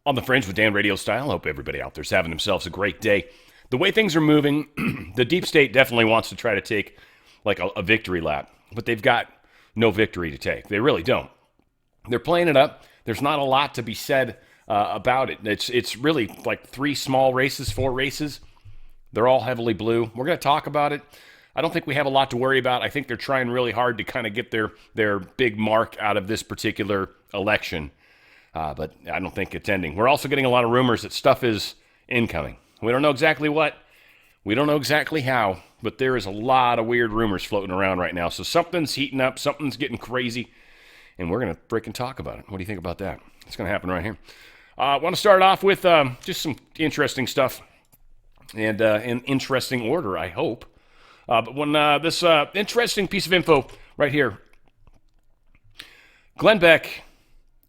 On the Fringe with Dan RadioStyle. Hope everybody out there's having themselves a great day. The way things are moving, the deep state definitely wants to try to take like a victory lap, but they've got no victory to take. They really don't. They're playing it up. There's not a lot to be said about it. It's really like 3 small races, 4 races. They're all heavily blue. We're going to talk about it. I don't think we have a lot to worry about. I think they're trying really hard to kind of get their big mark out of this particular election. But I don't think it's ending. We're also getting a lot of rumors that stuff is incoming. We don't know exactly what. We don't know exactly how. But there is a lot of weird rumors floating around right now. So something's heating up. Something's getting crazy. And we're going to freaking talk about it. What do you think about that? It's going to happen right here. I want to start off with just some interesting stuff. And in interesting order, I hope. But when this interesting piece of info right here. Glenn Beck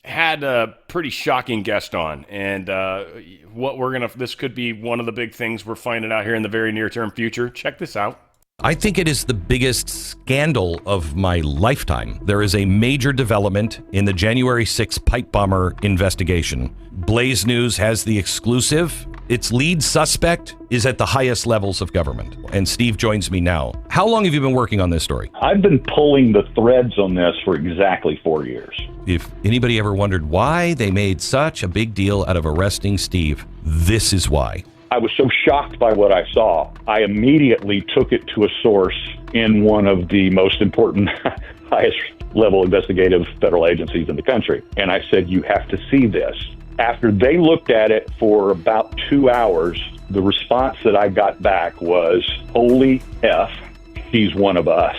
had a pretty shocking guest on, and this could be one of the big things we're finding out here in the very near-term future. Check this out. I think it is the biggest scandal of my lifetime. There is a major development in the January 6th pipe bomber investigation. Blaze News has the exclusive. Its lead suspect is at the highest levels of government. And Steve joins me now. How long have you been working on this story? I've been pulling the threads on this for exactly 4 years. If anybody ever wondered why they made such a big deal out of arresting Steve, this is why. I was so shocked by what I saw, I immediately took it to a source in one of the most important, highest level investigative federal agencies in the country. And I said, you have to see this. After they looked at it for about 2 hours, the response that I got back was, holy F, he's one of us.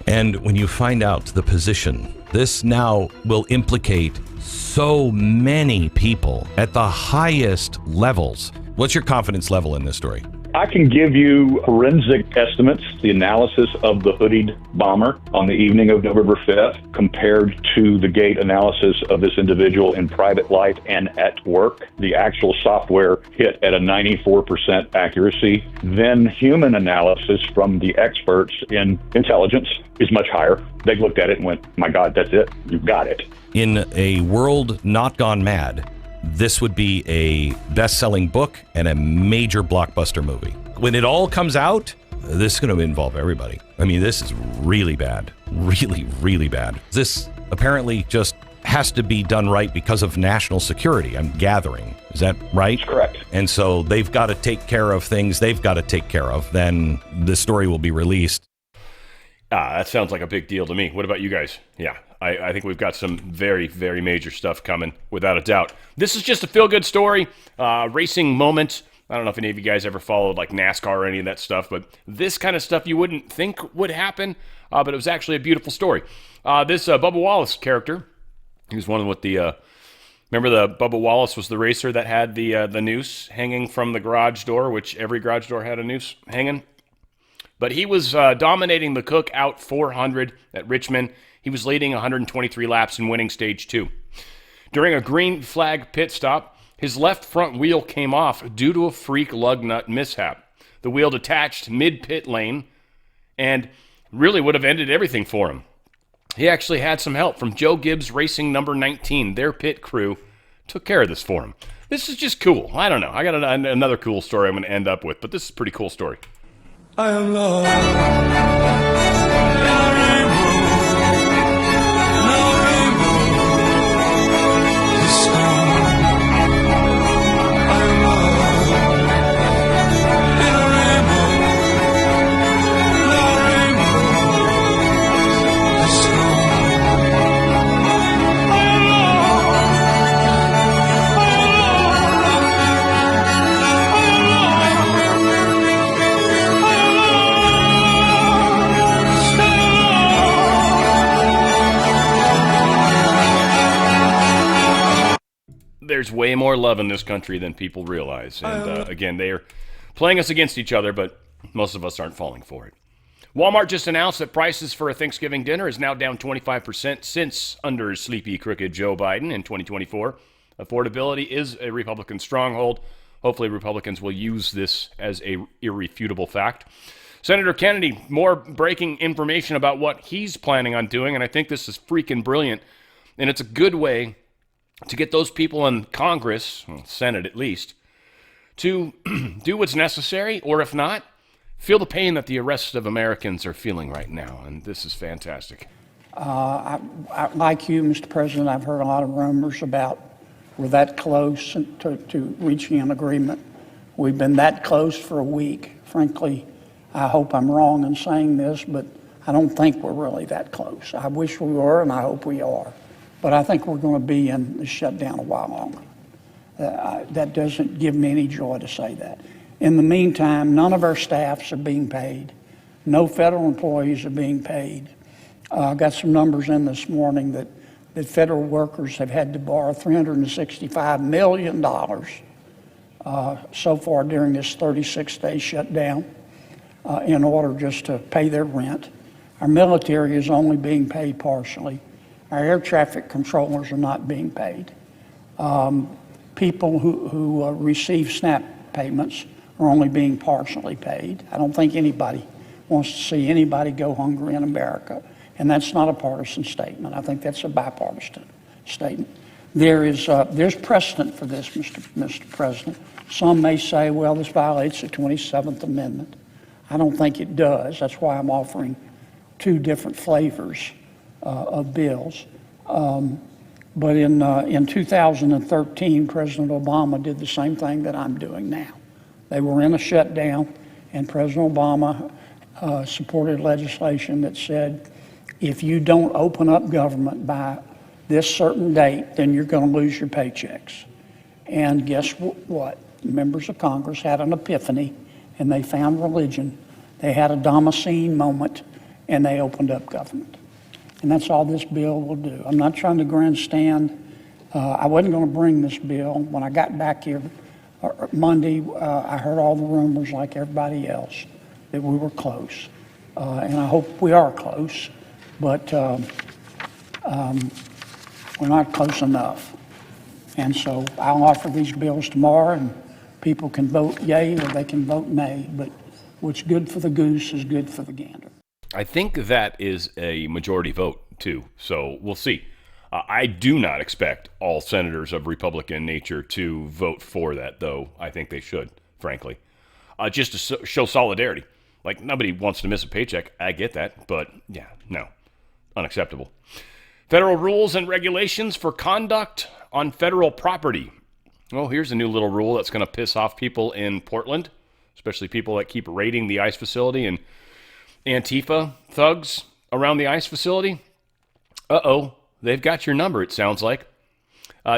And when you find out the position, this now will implicate so many people at the highest levels. What's your confidence level in this story? I can give you forensic estimates, the analysis of the hoodied bomber on the evening of November 5th compared to the gait analysis of this individual in private life and at work. The actual software hit at a 94% accuracy. Then human analysis from the experts in intelligence is much higher. They looked at it and went, my God, that's it. You've got it. In a world not gone mad, this would be a best-selling book and a major blockbuster movie. When it all comes out, this is going to involve everybody. I mean, this is really bad. Really, really bad. This apparently just has to be done right because of national security, I'm gathering. Is that right? That's correct. And so they've got to take care of things they've got to take care of. Then the story will be released. That sounds like a big deal to me. What about you guys? Yeah, I think we've got some very, very major stuff coming, without a doubt. This is just a feel-good story, racing moment. I don't know if any of you guys ever followed like NASCAR or any of that stuff, but this kind of stuff you wouldn't think would happen, but it was actually a beautiful story. This Bubba Wallace character, he was one with the... remember the Bubba Wallace was the racer that had the noose hanging from the garage door, which every garage door had a noose hanging? But he was dominating the Cookout 400 at Richmond. He was leading 123 laps and winning stage 2. During a green flag pit stop, his left front wheel came off due to a freak lug nut mishap. The wheel detached mid-pit lane and really would have ended everything for him. He actually had some help from Joe Gibbs Racing number 19. Their pit crew took care of this for him. This is just cool. I don't know. I got another cool story I'm going to end up with, but this is a pretty cool story. I am lost. There's way more love in this country than people realize. And again, they are playing us against each other, but most of us aren't falling for it. Walmart just announced that prices for a Thanksgiving dinner is now down 25% since under sleepy, crooked Joe Biden in 2024. Affordability is a Republican stronghold. Hopefully Republicans will use this as a irrefutable fact. Senator Kennedy, more breaking information about what he's planning on doing, and I think this is freaking brilliant. And it's a good way to get those people in Congress, Senate at least, to do what's necessary, or if not, feel the pain that the rest of Americans are feeling right now. And this is fantastic. Like you, Mr. President, I've heard a lot of rumors about we're that close to reaching an agreement. We've been that close for a week. Frankly, I hope I'm wrong in saying this, but I don't think we're really that close. I wish we were, and I hope we are. But I think we're going to be in the shutdown a while longer. That doesn't give me any joy to say that. In the meantime, none of our staffs are being paid. No federal employees are being paid. I got some numbers in this morning that federal workers have had to borrow $365 million so far during this 36-day shutdown in order just to pay their rent. Our military is only being paid partially. Our air traffic controllers are not being paid. People who receive SNAP payments are only being partially paid. I don't think anybody wants to see anybody go hungry in America. And that's not a partisan statement. I think that's a bipartisan statement. There's precedent for this, Mr. President. Some may say, well, this violates the 27th Amendment. I don't think it does. That's why I'm offering two different flavors of bills. But in 2013, President Obama did the same thing that I'm doing now. They were in a shutdown, and President Obama supported legislation that said, if you don't open up government by this certain date, then you're going to lose your paychecks. And guess what? Members of Congress had an epiphany, and they found religion. They had a Damascene moment, and they opened up government. And that's all this bill will do. I'm not trying to grandstand. I wasn't going to bring this bill. When I got back here Monday, I heard all the rumors like everybody else that we were close. And I hope we are close. But we're not close enough. And so I'll offer these bills tomorrow, and people can vote yay or they can vote nay. But what's good for the goose is good for the gander. I think that is a majority vote, too. So we'll see. I do not expect all senators of Republican nature to vote for that, though I think they should, frankly. Just to show solidarity. Like, nobody wants to miss a paycheck. I get that. But, yeah, no. Unacceptable. Federal rules and regulations for conduct on federal property. Well, here's a new little rule that's going to piss off people in Portland, especially people that keep raiding the ICE facility and Antifa thugs around the ICE facility. Uh-oh, they've got your number, it sounds like.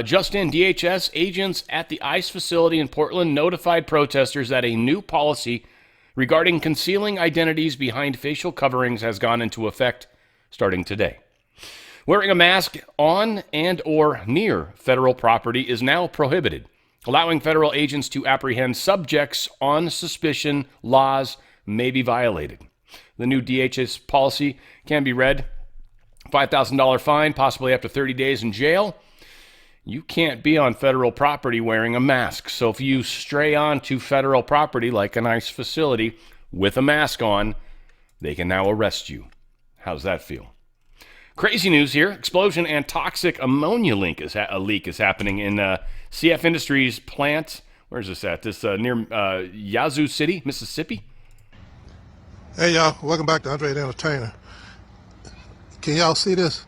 Just in, DHS agents at the ICE facility in Portland notified protesters that a new policy regarding concealing identities behind facial coverings has gone into effect starting today. Wearing a mask on and or near federal property is now prohibited, allowing federal agents to apprehend subjects on suspicion laws may be violated. The new DHS policy can be read, $5,000 fine, possibly up to 30 days in jail. You can't be on federal property wearing a mask. So if you stray onto federal property like an ICE facility with a mask on, they can now arrest you. How's that feel? Crazy news here. Explosion and toxic ammonia leak is happening in CF Industries plant. Where's this at? This near Yazoo City, Mississippi. Hey y'all, welcome back to Andre the Entertainer. Can y'all see this?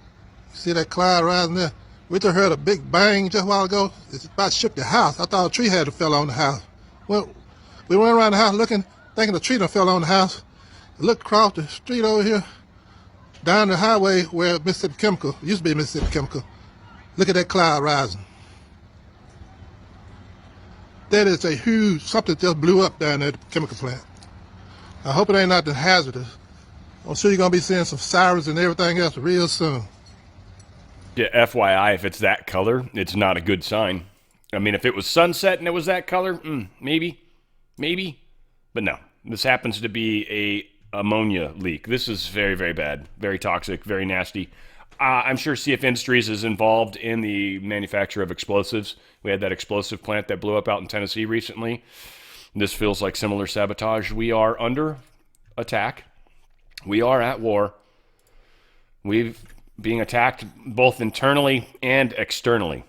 See that cloud rising there? We just heard a big bang just a while ago. It's about to shook the house. I thought a tree had to fell on the house. Well, we went around the house looking, thinking the tree done fell on the house. I looked across the street over here, down the highway where Mississippi Chemical, used to be Mississippi Chemical. Look at that cloud rising. That is a huge, something just blew up down there at the chemical plant. I hope it ain't nothing hazardous. I'm sure you're going to be seeing some sirens and everything else real soon. Yeah, FYI, if it's that color, it's not a good sign. I mean, if it was sunset and it was that color, maybe. But no, this happens to be a ammonia leak. This is very, very bad, very toxic, very nasty. I'm sure CF Industries is involved in the manufacture of explosives. We had that explosive plant that blew up out in Tennessee recently. This feels like similar sabotage. We are under attack. We are at war. We've being attacked both internally and externally.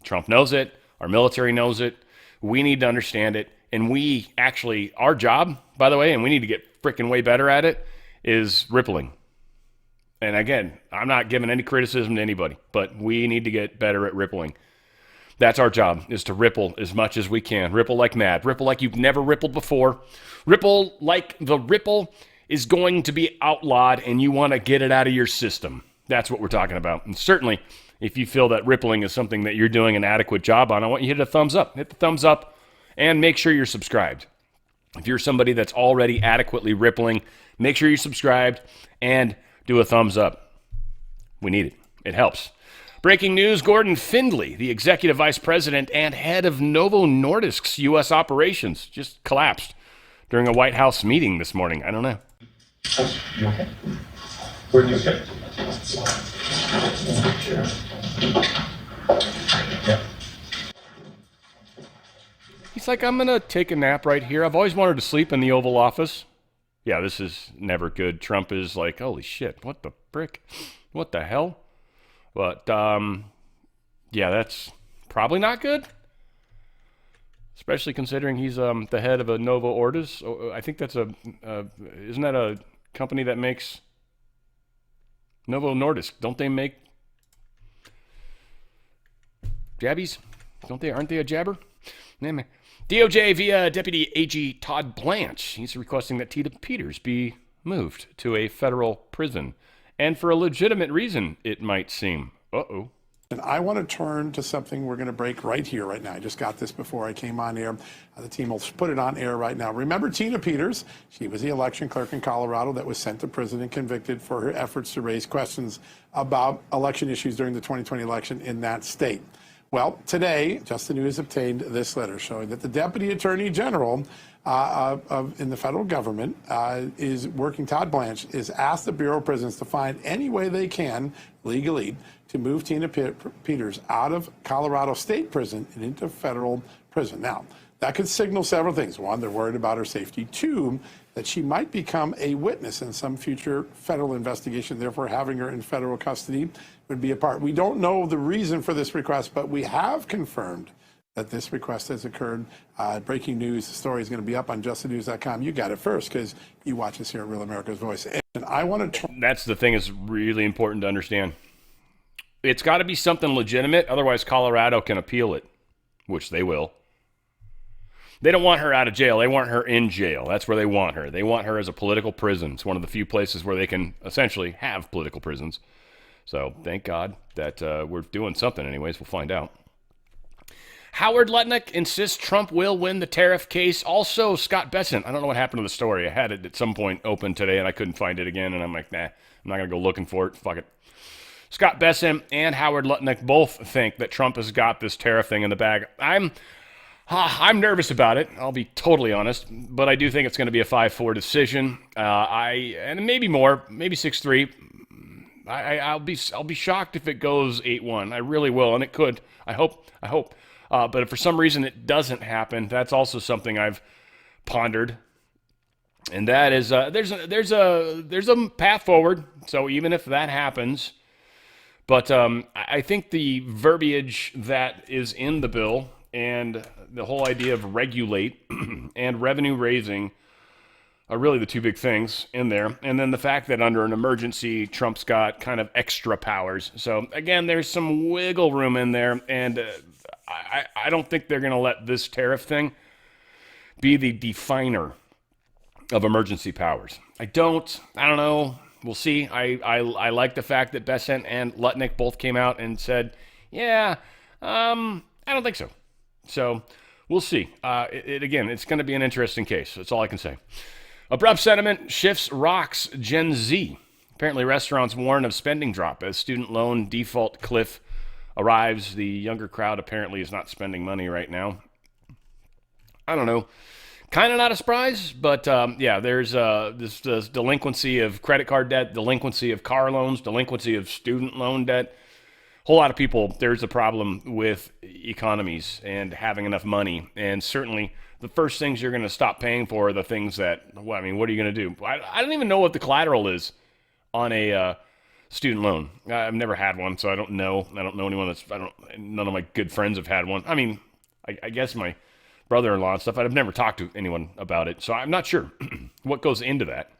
Trump knows it. Our military knows it. We need to understand it. And our job, by the way, and we need to get freaking way better at it, is rippling. And again, I'm not giving any criticism to anybody, but we need to get better at rippling. That's our job, is to ripple as much as we can. Ripple like mad. Ripple like you've never rippled before. Ripple like the ripple is going to be outlawed and you want to get it out of your system. That's what we're talking about. And certainly, if you feel that rippling is something that you're doing an adequate job on, I want you to hit a thumbs up. Hit the thumbs up and make sure you're subscribed. If you're somebody that's already adequately rippling, make sure you're subscribed and do a thumbs up. We need it. It helps. Breaking news, Gordon Findley, the executive vice president and head of Novo Nordisk's U.S. operations, just collapsed during a White House meeting this morning. I don't know. You okay? Were you okay? Yeah. He's like, I'm going to take a nap right here. I've always wanted to sleep in the Oval Office. Yeah, this is never good. Trump is like, holy shit, what the frick? What the hell? But, yeah, that's probably not good. Especially considering he's the head of a Novo Nordisk. I think that's isn't that a company that makes Novo Nordisk? Don't they make jabbies? Aren't they a jabber? DOJ via Deputy AG Todd Blanche. He's requesting that Tina Peters be moved to a federal prison. And for a legitimate reason, it might seem. Uh-oh. And I want to turn to something we're going to break right here, right now. I just got this before I came on air. The team will put it on air right now. Remember Tina Peters? She was the election clerk in Colorado that was sent to prison and convicted for her efforts to raise questions about election issues during the 2020 election in that state. Well, today, Just the News obtained this letter showing that the Deputy Attorney General in the federal government is working, Todd Blanche, is asked the Bureau of Prisons to find any way they can, legally, to move Tina Peters out of Colorado State Prison and into federal prison. Now, that could signal several things. One, they're worried about her safety. Two, that she might become a witness in some future federal investigation. Therefore, having her in federal custody would be a part. We don't know the reason for this request, but we have confirmed that this request has occurred. Breaking news, the story is going to be up on justthenews.com. You got it first because you watch us here at Real America's Voice. And I want to... That's the thing is really important to understand. It's got to be something legitimate, otherwise Colorado can appeal it, which they will. They don't want her out of jail. They want her in jail. That's where they want her. They want her as a political prison. It's one of the few places where they can essentially have political prisons. So thank God that we're doing something anyways. We'll find out. Howard Lutnick insists Trump will win the tariff case. Also, Scott Bessent. I don't know what happened to the story. I had it at some point open today, and I couldn't find it again. And I'm like, nah, I'm not going to go looking for it. Fuck it. Scott Bessent and Howard Lutnick both think that Trump has got this tariff thing in the bag. I'm nervous about it. I'll be totally honest, but I do think it's going to be a 5-4 decision. And maybe more, maybe 6-3. I'll be shocked if it goes 8-1. I really will, and it could. I hope. But if for some reason it doesn't happen, that's also something I've pondered, and that is there's a path forward. So even if that happens, but I think the verbiage that is in the bill and the whole idea of regulate and revenue raising are really the two big things in there. And then the fact that under an emergency, Trump's got kind of extra powers. So again, there's some wiggle room in there. And I don't think they're going to let this tariff thing be the definer of emergency powers. I don't know. We'll see. I like the fact that Bessent and Lutnick both came out and said, yeah, I don't think so. So we'll see. Again, it's going to be an interesting case. That's all I can say. Abrupt sentiment shifts rocks Gen Z. Apparently restaurants warn of spending drop as student loan default cliff arrives. The younger crowd apparently is not spending money right now. I don't know. Kind of not a surprise, but yeah, there's this delinquency of credit card debt, delinquency of car loans, delinquency of student loan debt. Whole lot of people, there's a problem with economies and having enough money. And certainly the first things you're going to stop paying for are the things that, well, I mean, what are you going to do? I don't even know what the collateral is on a student loan. I've never had one, so I don't know. I don't know anyone none of my good friends have had one. I mean, I guess my brother-in-law and stuff, I've never talked to anyone about it, so I'm not sure what goes into that.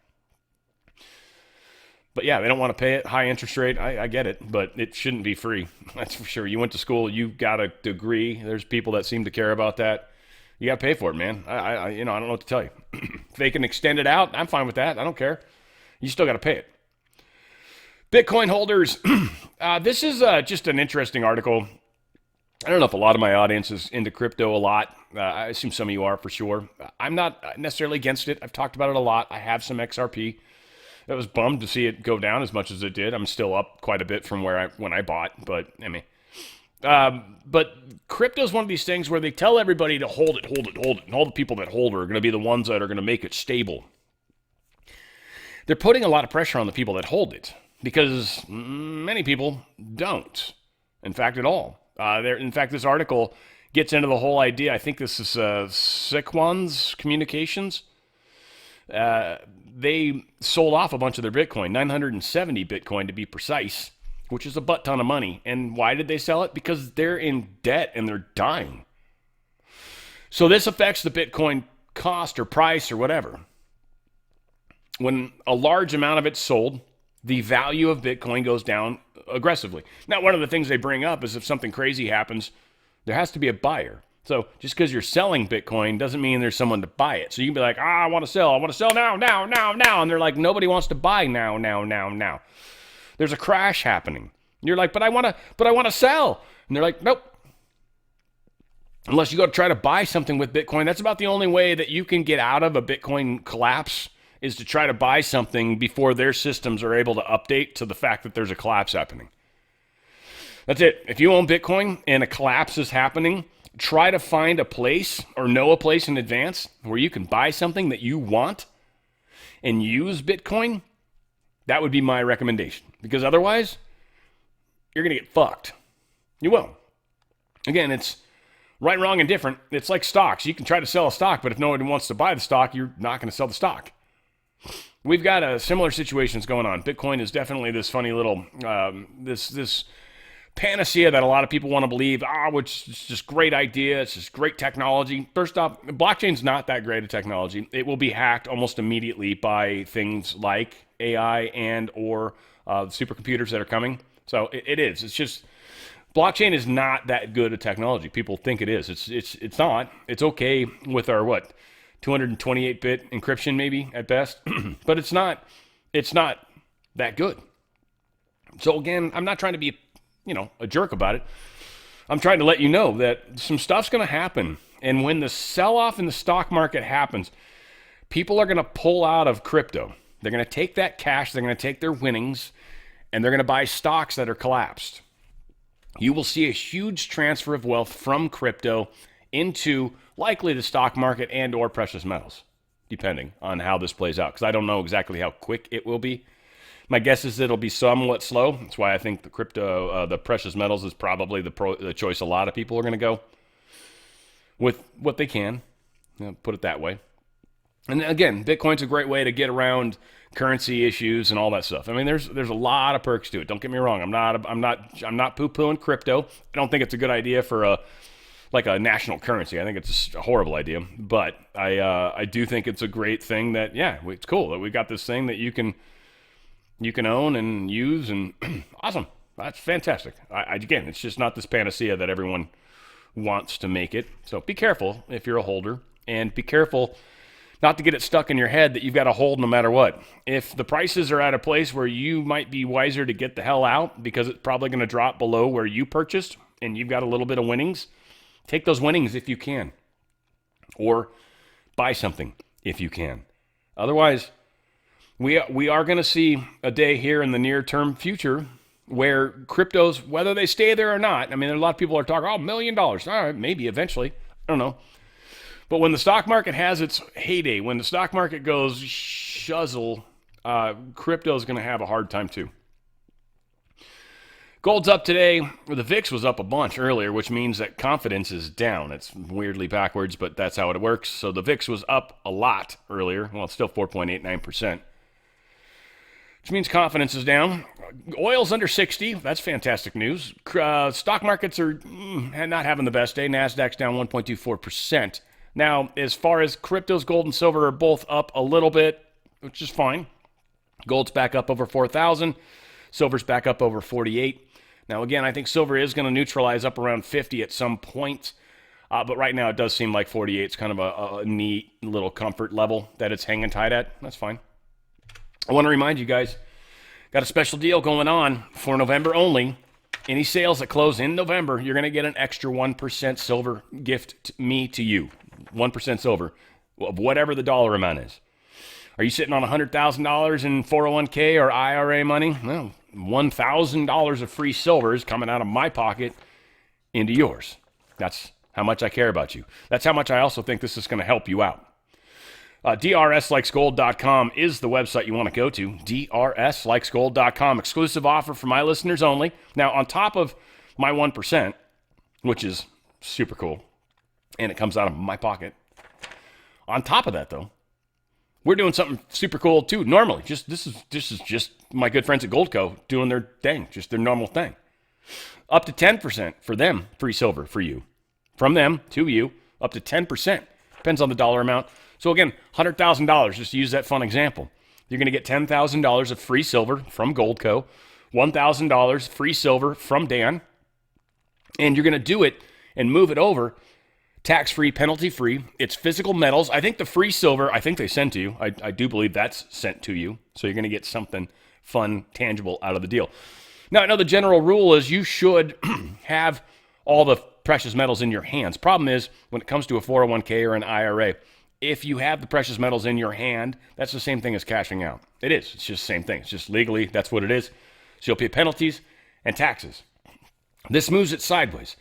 But yeah, they don't want to pay it, high interest rate. I get it, but it shouldn't be free. That's for sure. You went to school, you got a degree. There's people that seem to care about that. You got to pay for it, man. I don't know what to tell you. If they can extend it out, I'm fine with that. I don't care. You still got to pay it. Bitcoin holders. This is just an interesting article. I don't know if a lot of my audience is into crypto a lot. I assume some of you are for sure. I'm not necessarily against it. I've talked about it a lot. I have some XRP. I was bummed to see it go down as much as it did. I'm still up quite a bit from when I bought, but I mean, but crypto is one of these things where they tell everybody to hold it, and all the people that hold it are going to be the ones that are going to make it stable. They're putting a lot of pressure on the people that hold it because many people don't, in fact, at all. In fact, this article gets into the whole idea. I think this is Siquan's Communications. They sold off a bunch of their Bitcoin, 970 Bitcoin to be precise, which is a butt ton of money. And why did they sell it? Because they're in debt and they're dying. So this affects the Bitcoin cost or price or whatever. When a large amount of it's sold, the value of Bitcoin goes down aggressively. Now, one of the things they bring up is if something crazy happens, there has to be a buyer. So just because you're selling Bitcoin doesn't mean there's someone to buy it. So you can be like, I want to sell now. And they're like, nobody wants to buy now. There's a crash happening. And you're like, but I want to sell. And they're like, nope. Unless you go to try to buy something with Bitcoin, that's about the only way that you can get out of a Bitcoin collapse is to try to buy something before their systems are able to update to the fact that there's a collapse happening. That's it. If you own Bitcoin and a collapse is happening, try to find a place or know a place in advance where you can buy something that you want and use Bitcoin. That would be my recommendation. Because otherwise, you're going to get fucked. You will. Again, it's right, wrong, and different. It's like stocks. You can try to sell a stock, but if no one wants to buy the stock, you're not going to sell the stock. We've got similar situations going on. Bitcoin is definitely this funny little, this panacea that a lot of people want to believe, which is just great idea. It's just great technology. First off, blockchain's not that great a technology. It will be hacked almost immediately by things like AI and or supercomputers that are coming. So it is. It's just blockchain is not that good a technology. People think it is. It's not. It's okay with our 228-bit encryption maybe at best, but it's not that good. So again, I'm not trying to be a jerk about it. I'm trying to let you know that some stuff's going to happen. And when the sell-off in the stock market happens, people are going to pull out of crypto. They're going to take that cash, they're going to take their winnings, and they're going to buy stocks that are collapsed. You will see a huge transfer of wealth from crypto into likely the stock market and or precious metals, depending on how this plays out. Because I don't know exactly how quick it will be. My guess is it'll be somewhat slow. That's why I think the crypto, the precious metals is probably the choice a lot of people are going to go with what they can, put it that way. And again, Bitcoin's a great way to get around currency issues and all that stuff. I mean, there's a lot of perks to it. Don't get me wrong. I'm not poo-pooing crypto. I don't think it's a good idea for a national currency. I think it's a horrible idea. But I do think it's a great thing that it's cool that we got this thing that you can own and use, and awesome. That's fantastic. Again, it's just not this panacea that everyone wants to make it. So be careful if you're a holder, and be careful not to get it stuck in your head that you've got to hold no matter what. If the prices are at a place where you might be wiser to get the hell out because it's probably going to drop below where you purchased and you've got a little bit of winnings, take those winnings if you can, or buy something if you can. Otherwise, we are going to see a day here in the near-term future where cryptos, whether they stay there or not, I mean, a lot of people are talking, $1 million. All right, maybe eventually. I don't know. But when the stock market has its heyday, when the stock market goes shuzzle, crypto is going to have a hard time too. Gold's up today. The VIX was up a bunch earlier, which means that confidence is down. It's weirdly backwards, but that's how it works. So the VIX was up a lot earlier. Well, it's still 4.89%. which means confidence is down. Oil's under 60. That's fantastic news. Stock markets are not having the best day. NASDAQ's down 1.24%. Now, as far as cryptos, gold and silver are both up a little bit, which is fine. Gold's back up over 4,000. Silver's back up over 48. Now, again, I think silver is going to neutralize up around 50 at some point. But right now, it does seem like 48 is kind of a neat little comfort level that it's hanging tight at. That's fine. I want to remind you guys, got a special deal going on for November only. Any sales that close in November, you're going to get an extra 1% silver gift to you. 1% silver of whatever the dollar amount is. Are you sitting on $100,000 in 401k or IRA money? Well, $1,000 of free silver is coming out of my pocket into yours. That's how much I care about you. That's how much I also think this is going to help you out. DRSlikesgold.com is the website you want to go to. DRSlikesgold.com. Exclusive offer for my listeners only. Now, on top of my 1%, which is super cool, and it comes out of my pocket. On top of that, though, we're doing something super cool too. Normally, this is just my good friends at Goldco doing their thing, just their normal thing. Up to 10% for them, free silver for you. From them to you, up to 10%. Depends on the dollar amount. So again, $100,000, just to use that fun example. You're going to get $10,000 of free silver from Goldco, $1,000 free silver from Dan, and you're going to do it and move it over tax-free, penalty-free. It's physical metals. I think the free silver, I think they sent to you. I do believe that's sent to you. So you're going to get something fun, tangible out of the deal. Now, I know the general rule is you should have all the precious metals in your hands. Problem is, when it comes to a 401k or an IRA, if you have the precious metals in your hand, that's the same thing as cashing out. It is. It's just the same thing. It's just legally, that's what it is. So you'll pay penalties and taxes. This moves it sideways.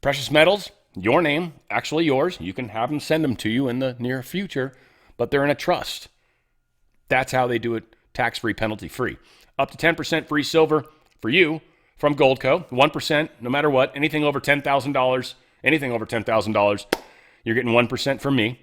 Precious metals, your name, actually yours. You can have them send them to you in the near future, but they're in a trust. That's how they do it, tax-free, penalty-free. Up to 10% free silver for you from Goldco. 1%, no matter what. Anything over $10,000, you're getting 1% from me.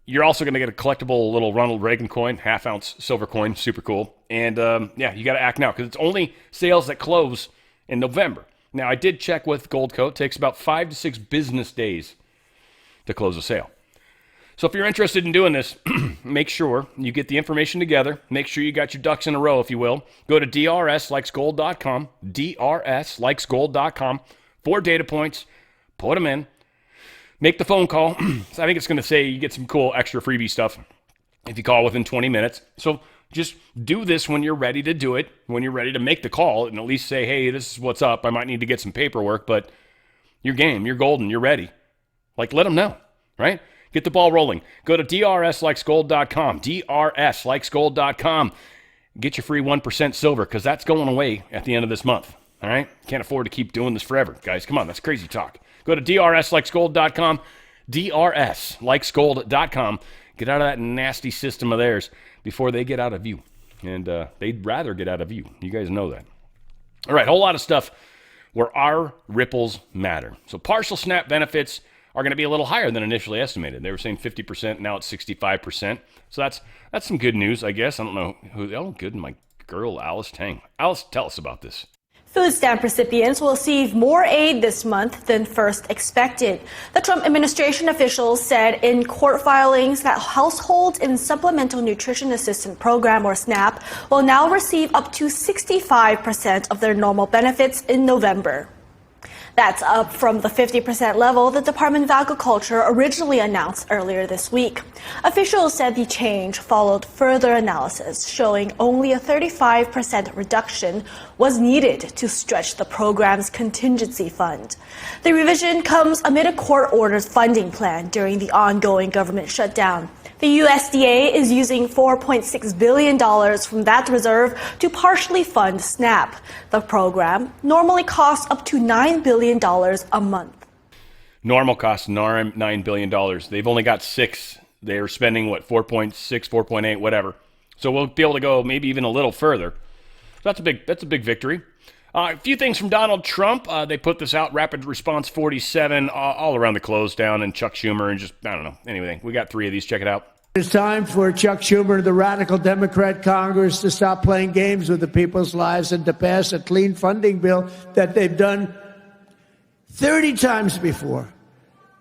You're also going to get a collectible little Ronald Reagan coin, half-ounce silver coin, super cool. And you got to act now because it's only sales that close in November. Now, I did check with Goldco. It takes about 5 to 6 business days to close a sale. So if you're interested in doing this, make sure you get the information together. Make sure you got your ducks in a row, if you will. Go to DRSlikesgold.com, DRSlikesgold.com, 4 data points, put them in, make the phone call. So I think it's going to say you get some cool extra freebie stuff if you call within 20 minutes. So just do this when you're ready to do it, when you're ready to make the call, and at least say, hey, this is what's up. I might need to get some paperwork, but you're game, you're golden, you're ready. Like, let them know, right? Get the ball rolling. Go to DRSlikesgold.com, DRSlikesgold.com. Get your free 1% silver, because that's going away at the end of this month, all right? Can't afford to keep doing this forever. Guys, come on, that's crazy talk. Go to DRSlikesgold.com, DRSlikesgold.com. Get out of that nasty system of theirs before they get out of you. And they'd rather get out of you. You guys know that. All right, whole lot of stuff where our ripples matter. So partial SNAP benefits are going to be a little higher than initially estimated. They were saying 50%, now it's 65%. So that's some good news, I guess. I don't know who. Oh, good, my girl, Alice Tang. Alice, tell us about this. Food stamp recipients will receive more aid this month than first expected. The Trump administration officials said in court filings that households in Supplemental Nutrition Assistance Program, or SNAP, will now receive up to 65% of their normal benefits in November. That's up from the 50% level the Department of Agriculture originally announced earlier this week. Officials said the change followed further analysis showing only a 35% reduction was needed to stretch the program's contingency fund. The revision comes amid a court-ordered funding plan during the ongoing government shutdown. The USDA is using $4.6 billion from that reserve to partially fund SNAP. The program normally costs up to $9 billion a month. Normal costs $9 billion. They've only got 6. They're spending, 4.6, 4.8, whatever. So we'll be able to go maybe even a little further. So that's a big victory. A few things from Donald Trump. They put this out, Rapid Response 47, all around the close down, and Chuck Schumer, and just, I don't know, anything. We got 3 of these. Check it out. It's time for Chuck Schumer and the radical Democrat Congress to stop playing games with the people's lives and to pass a clean funding bill that they've done 30 times before,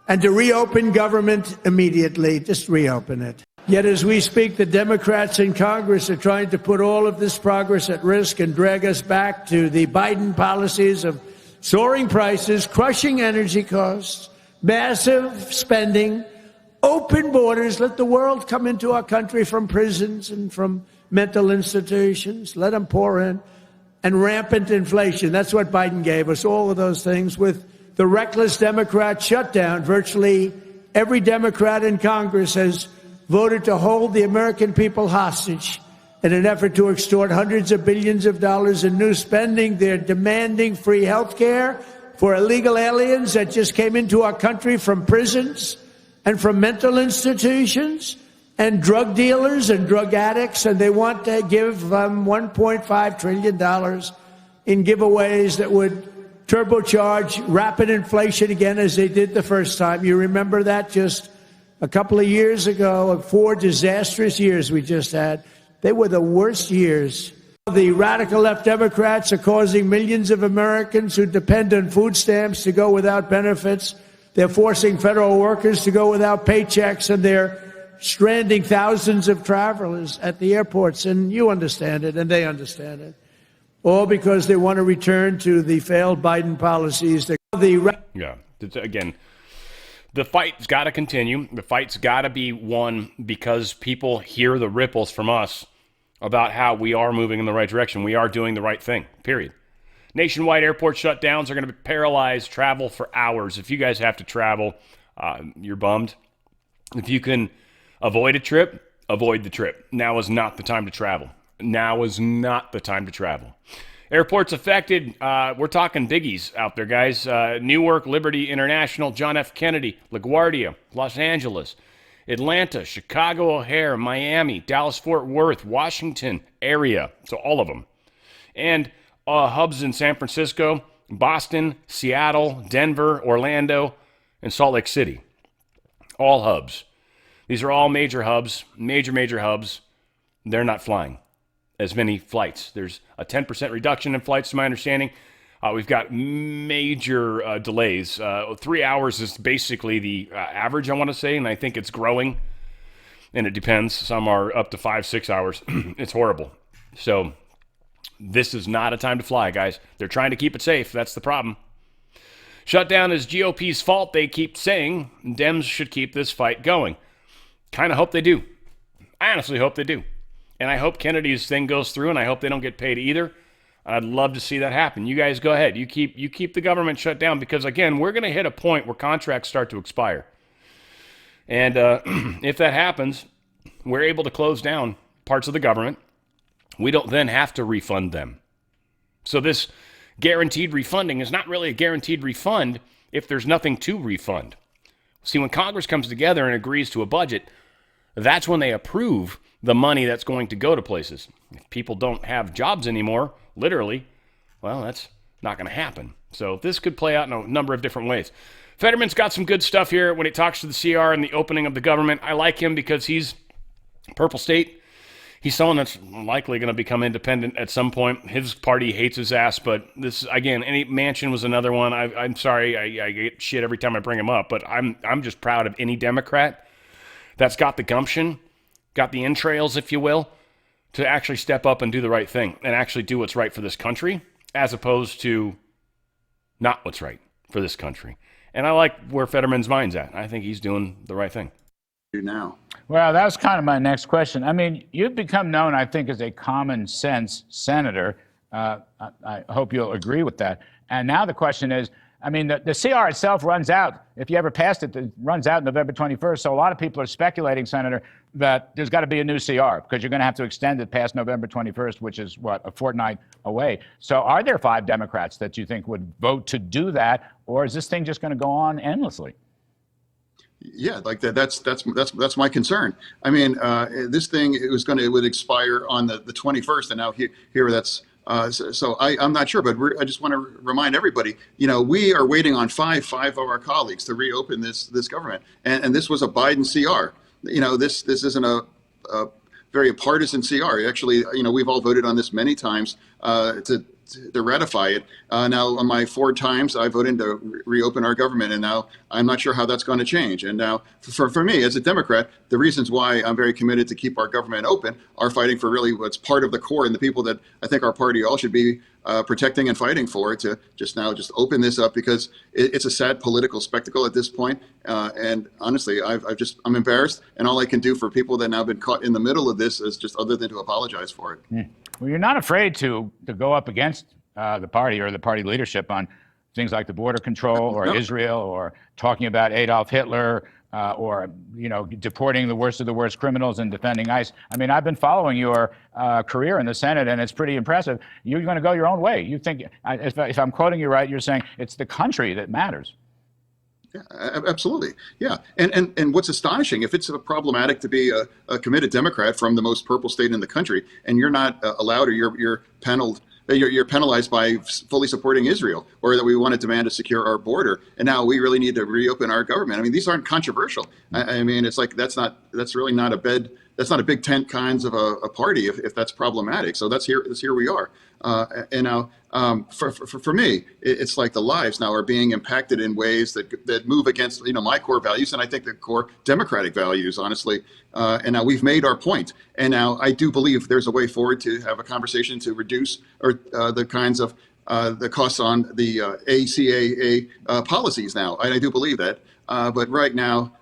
and to reopen government immediately. Just reopen it. Yet as we speak, the Democrats in Congress are trying to put all of this progress at risk and drag us back to the Biden policies of soaring prices, crushing energy costs, massive spending, open borders. Let the world come into our country from prisons and from mental institutions. Let them pour in. And rampant inflation. That's what Biden gave us, all of those things. With the reckless Democrat shutdown, virtually every Democrat in Congress has voted to hold the American people hostage in an effort to extort hundreds of billions of dollars in new spending. They're demanding free health care for illegal aliens that just came into our country from prisons and from mental institutions, and drug dealers and drug addicts, and they want to give $1.5 trillion in giveaways that would turbocharge rapid inflation again, as they did the first time. You remember that just a couple of years ago, 4 disastrous years we just had. They were the worst years. The radical left Democrats are causing millions of Americans who depend on food stamps to go without benefits. They're forcing federal workers to go without paychecks, and they're stranding thousands of travelers at the airports. And you understand it, and they understand it. All because they want to return to the failed Biden policies. Yeah, again, the fight's got to continue. The fight's got to be won because people hear the ripples from us about how we are moving in the right direction. We are doing the right thing, period. Nationwide airport shutdowns are going to paralyze travel for hours. If you guys have to travel, you're bummed. If you can avoid a trip, avoid the trip. Now is not the time to travel. Now is not the time to travel. Airports affected, we're talking biggies out there, guys. Newark, Liberty International, John F. Kennedy, LaGuardia, Los Angeles, Atlanta, Chicago O'Hare, Miami, Dallas-Fort Worth, Washington area. So all of them. And hubs in San Francisco, Boston, Seattle, Denver, Orlando, and Salt Lake City. All hubs. These are all major hubs, major hubs. They're not flying as many flights. There's a 10% reduction in flights, to my understanding. We've got major delays. 3 hours is basically the average, I want to say, and I think it's growing. And it depends. Some are up to 5-6 hours. It's horrible. So this is not a time to fly, guys. They're trying to keep it safe. That's the problem. Shutdown is GOP's fault, they keep saying. Dems should keep this fight going. Kind of hope they do. I honestly hope they do. And I hope Kennedy's thing goes through, and I hope they don't get paid either. I'd love to see that happen. You guys go ahead. You keep the government shut down because, again, we're going to hit a point where contracts start to expire. And if that happens, we're able to close down parts of the government. We don't then have to refund them. So this guaranteed refunding is not really a guaranteed refund if there's nothing to refund. See, when Congress comes together and agrees to a budget, that's when they approve the money that's going to go to places. If people don't have jobs anymore, literally, well, that's not going to happen. So this could play out in a number of different ways. Fetterman's got some good stuff here when he talks to the CR and the opening of the government. I like him because he's Purple State. He's someone that's likely going to become independent at some point. His party hates his ass, but this, again, any Manchin was another one. I'm sorry, I get shit every time I bring him up, but I'm just proud of any Democrat that's got the gumption, got the entrails, if you will, to actually step up and do the right thing and actually do what's right for this country as opposed to not what's right for this country. And I like where Fetterman's mind's at. I think he's doing the right thing. Now. Well, that was kind of my next question. I mean, you've become known, I think, as a common sense senator. I hope you'll agree with that. And now the question is, I mean, the CR itself runs out. If you ever passed it, it runs out November 21st. So a lot of people are speculating, Senator, that there's got to be a new CR because you're going to have to extend it past November 21st, which is, a fortnight away. So are there 5 Democrats that you think would vote to do that, or is this thing just going to go on endlessly? Yeah, like that's my concern. I mean, this thing it would expire on the 21st, and now here that's. So I'm not sure, but I just want to remind everybody, we are waiting on five of our colleagues to reopen this government. And this was a Biden CR. this isn't a very partisan CR. Actually, we've all voted on this many times to ratify it. Now, on my 4 times, I voted to reopen our government, and now I'm not sure how that's going to change. And now, for me, as a Democrat, the reasons why I'm very committed to keep our government open are fighting for really what's part of the core and the people that I think our party all should be protecting and fighting for, to just open this up, because it's a sad political spectacle at this point. And honestly, I'm embarrassed, and all I can do for people that now have been caught in the middle of this is just other than to apologize for it. Well, you're not afraid to go up against the party or the party leadership on things like the border control or Israel, or talking about Adolf Hitler, or deporting the worst of the worst criminals and defending ICE. I mean, I've been following your career in the Senate, and it's pretty impressive. You're going to go your own way. You think, if I'm quoting you right, you're saying it's the country that matters. Yeah, absolutely. Yeah. And what's astonishing, if it's problematic to be a committed Democrat from the most purple state in the country, and you're not allowed, or you're penalized by fully supporting Israel, or that we want to demand to secure our border, and now we really need to reopen our government. I mean, these aren't controversial. I mean, it's like that's really not a big tent kinds of a party if that's problematic. So here we are. And now, for me, it's like the lives now are being impacted in ways that move against my core values, and I think the core democratic values, honestly. And now we've made our point, and now I do believe there's a way forward to have a conversation to reduce the kinds of the costs on the ACAA policies. Now, and I do believe that, but right now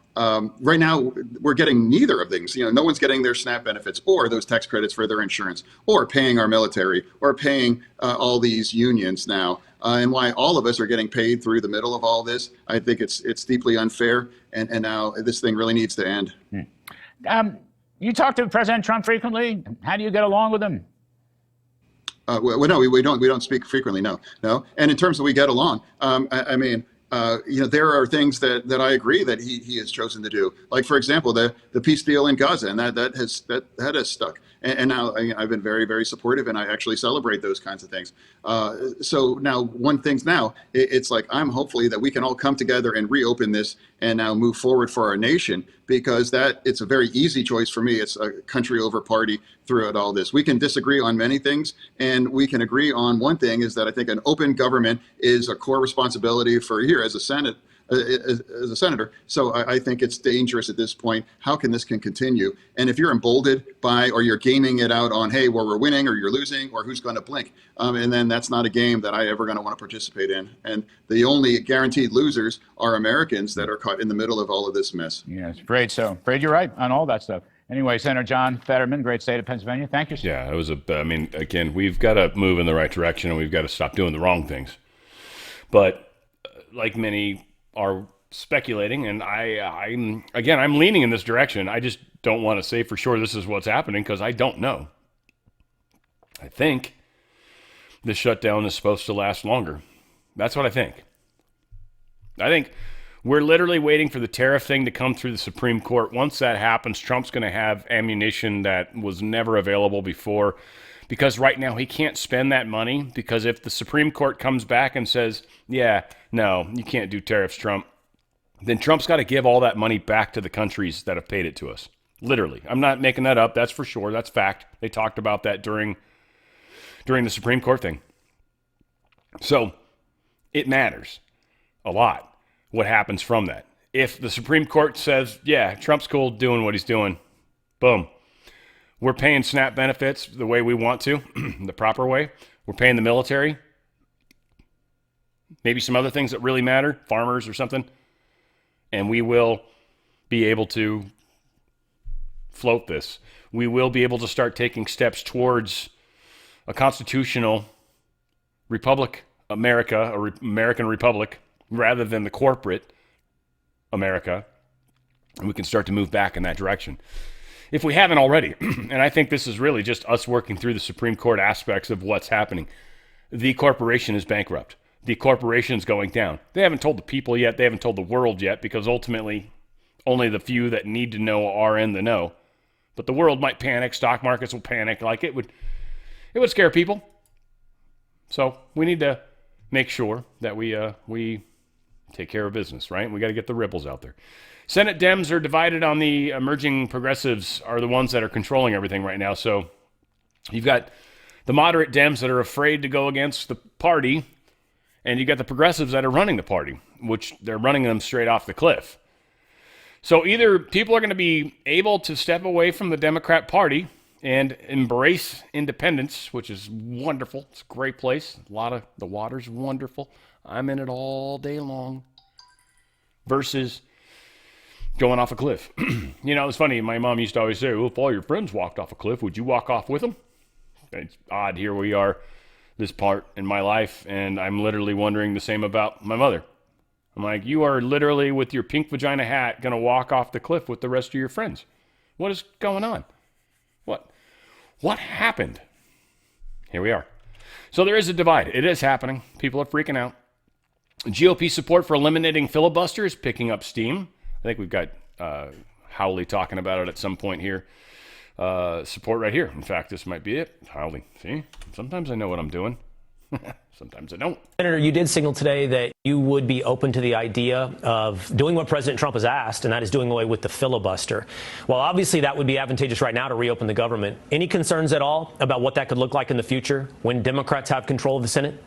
we're getting neither of things. No one's getting their SNAP benefits or those tax credits for their insurance, or paying our military, or paying all these unions now. And why all of us are getting paid through the middle of all this, I think it's deeply unfair. And now this thing really needs to end. You talk to President Trump frequently. How do you get along with him? Well, no, we don't speak frequently. No. And in terms of we get along, I mean, there are things that I agree that he has chosen to do. Like, for example, the peace deal in Gaza, and that has stuck. And now I've been very, very supportive, and I actually celebrate those kinds of things. So now it's like I'm hopefully that we can all come together and reopen this and now move forward for our nation, because it's a very easy choice for me. It's a country over party throughout all this. We can disagree on many things, and we can agree on one thing, is that I think an open government is a core responsibility for here as a Senate. As a senator. So I think it's dangerous at this point. How can continue? And if you're emboldened by, or you're gaming it out on, hey, well, we're winning or you're losing, or who's going to blink, and then that's not a game that I ever going to want to participate in. And the only guaranteed losers are Americans that are caught in the middle of all of this mess. Yes, afraid you're right on all that stuff. Anyway, Senator John Fetterman, great state of Pennsylvania. Thank you, sir. Yeah, it was again, we've got to move in the right direction, and we've got to stop doing the wrong things. But like many are speculating, and I'm leaning in this direction. I just don't want to say for sure this is what's happening, because I don't know. I think this shutdown is supposed to last longer. That's what I think. I think we're literally waiting for the tariff thing to come through the Supreme Court. Once that happens, Trump's going to have ammunition that was never available before, because right now he can't spend that money, because if the Supreme Court comes back and says, yeah, no, you can't do tariffs, Trump, then Trump's got to give all that money back to the countries that have paid it to us. Literally. I'm not making that up. That's for sure. That's fact. They talked about that during the Supreme Court thing. So it matters a lot what happens from that. If the Supreme Court says, yeah, Trump's cool doing what he's doing, boom. We're paying SNAP benefits the way we want to, the proper way. We're paying the military. Maybe some other things that really matter, farmers or something. And we will be able to float this. We will be able to start taking steps towards a constitutional republic, America, or American republic, rather than the corporate America. And we can start to move back in that direction, if we haven't already. And I think this is really just us working through the Supreme Court aspects of what's happening. The corporation is bankrupt. The corporation's going down. They haven't told the people yet. They haven't told the world yet, because ultimately only the few that need to know are in the know. But the world might panic. Stock markets will panic. Like it would scare people. So we need to make sure that we take care of business, right? We got to get the ripples out there. Senate Dems are divided on the emerging progressives are the ones that are controlling everything right now. So you've got the moderate Dems that are afraid to go against the party, and you got the progressives that are running the party, which they're running them straight off the cliff. So either people are going to be able to step away from the Democrat Party and embrace independence, which is wonderful. It's a great place. The water's wonderful. I'm in it all day long. Versus going off a cliff. It's funny. My mom used to always say, well, if all your friends walked off a cliff, would you walk off with them? It's odd. Here we are, this part in my life, and I'm literally wondering the same about my mother. I'm like, you are literally with your pink vagina hat going to walk off the cliff with the rest of your friends. What is going on? What happened? Here we are. So there is a divide. It is happening. People are freaking out. GOP support for eliminating filibuster is picking up steam. I think we've got Howley talking about it at some point here. Support right here. In fact, this might be it. Howley. See? Sometimes I know what I'm doing. Sometimes I don't. Senator, you did signal today that you would be open to the idea of doing what President Trump has asked, and that is doing away with the filibuster. Well, obviously, that would be advantageous right now to reopen the government. Any concerns at all about what that could look like in the future when Democrats have control of the Senate?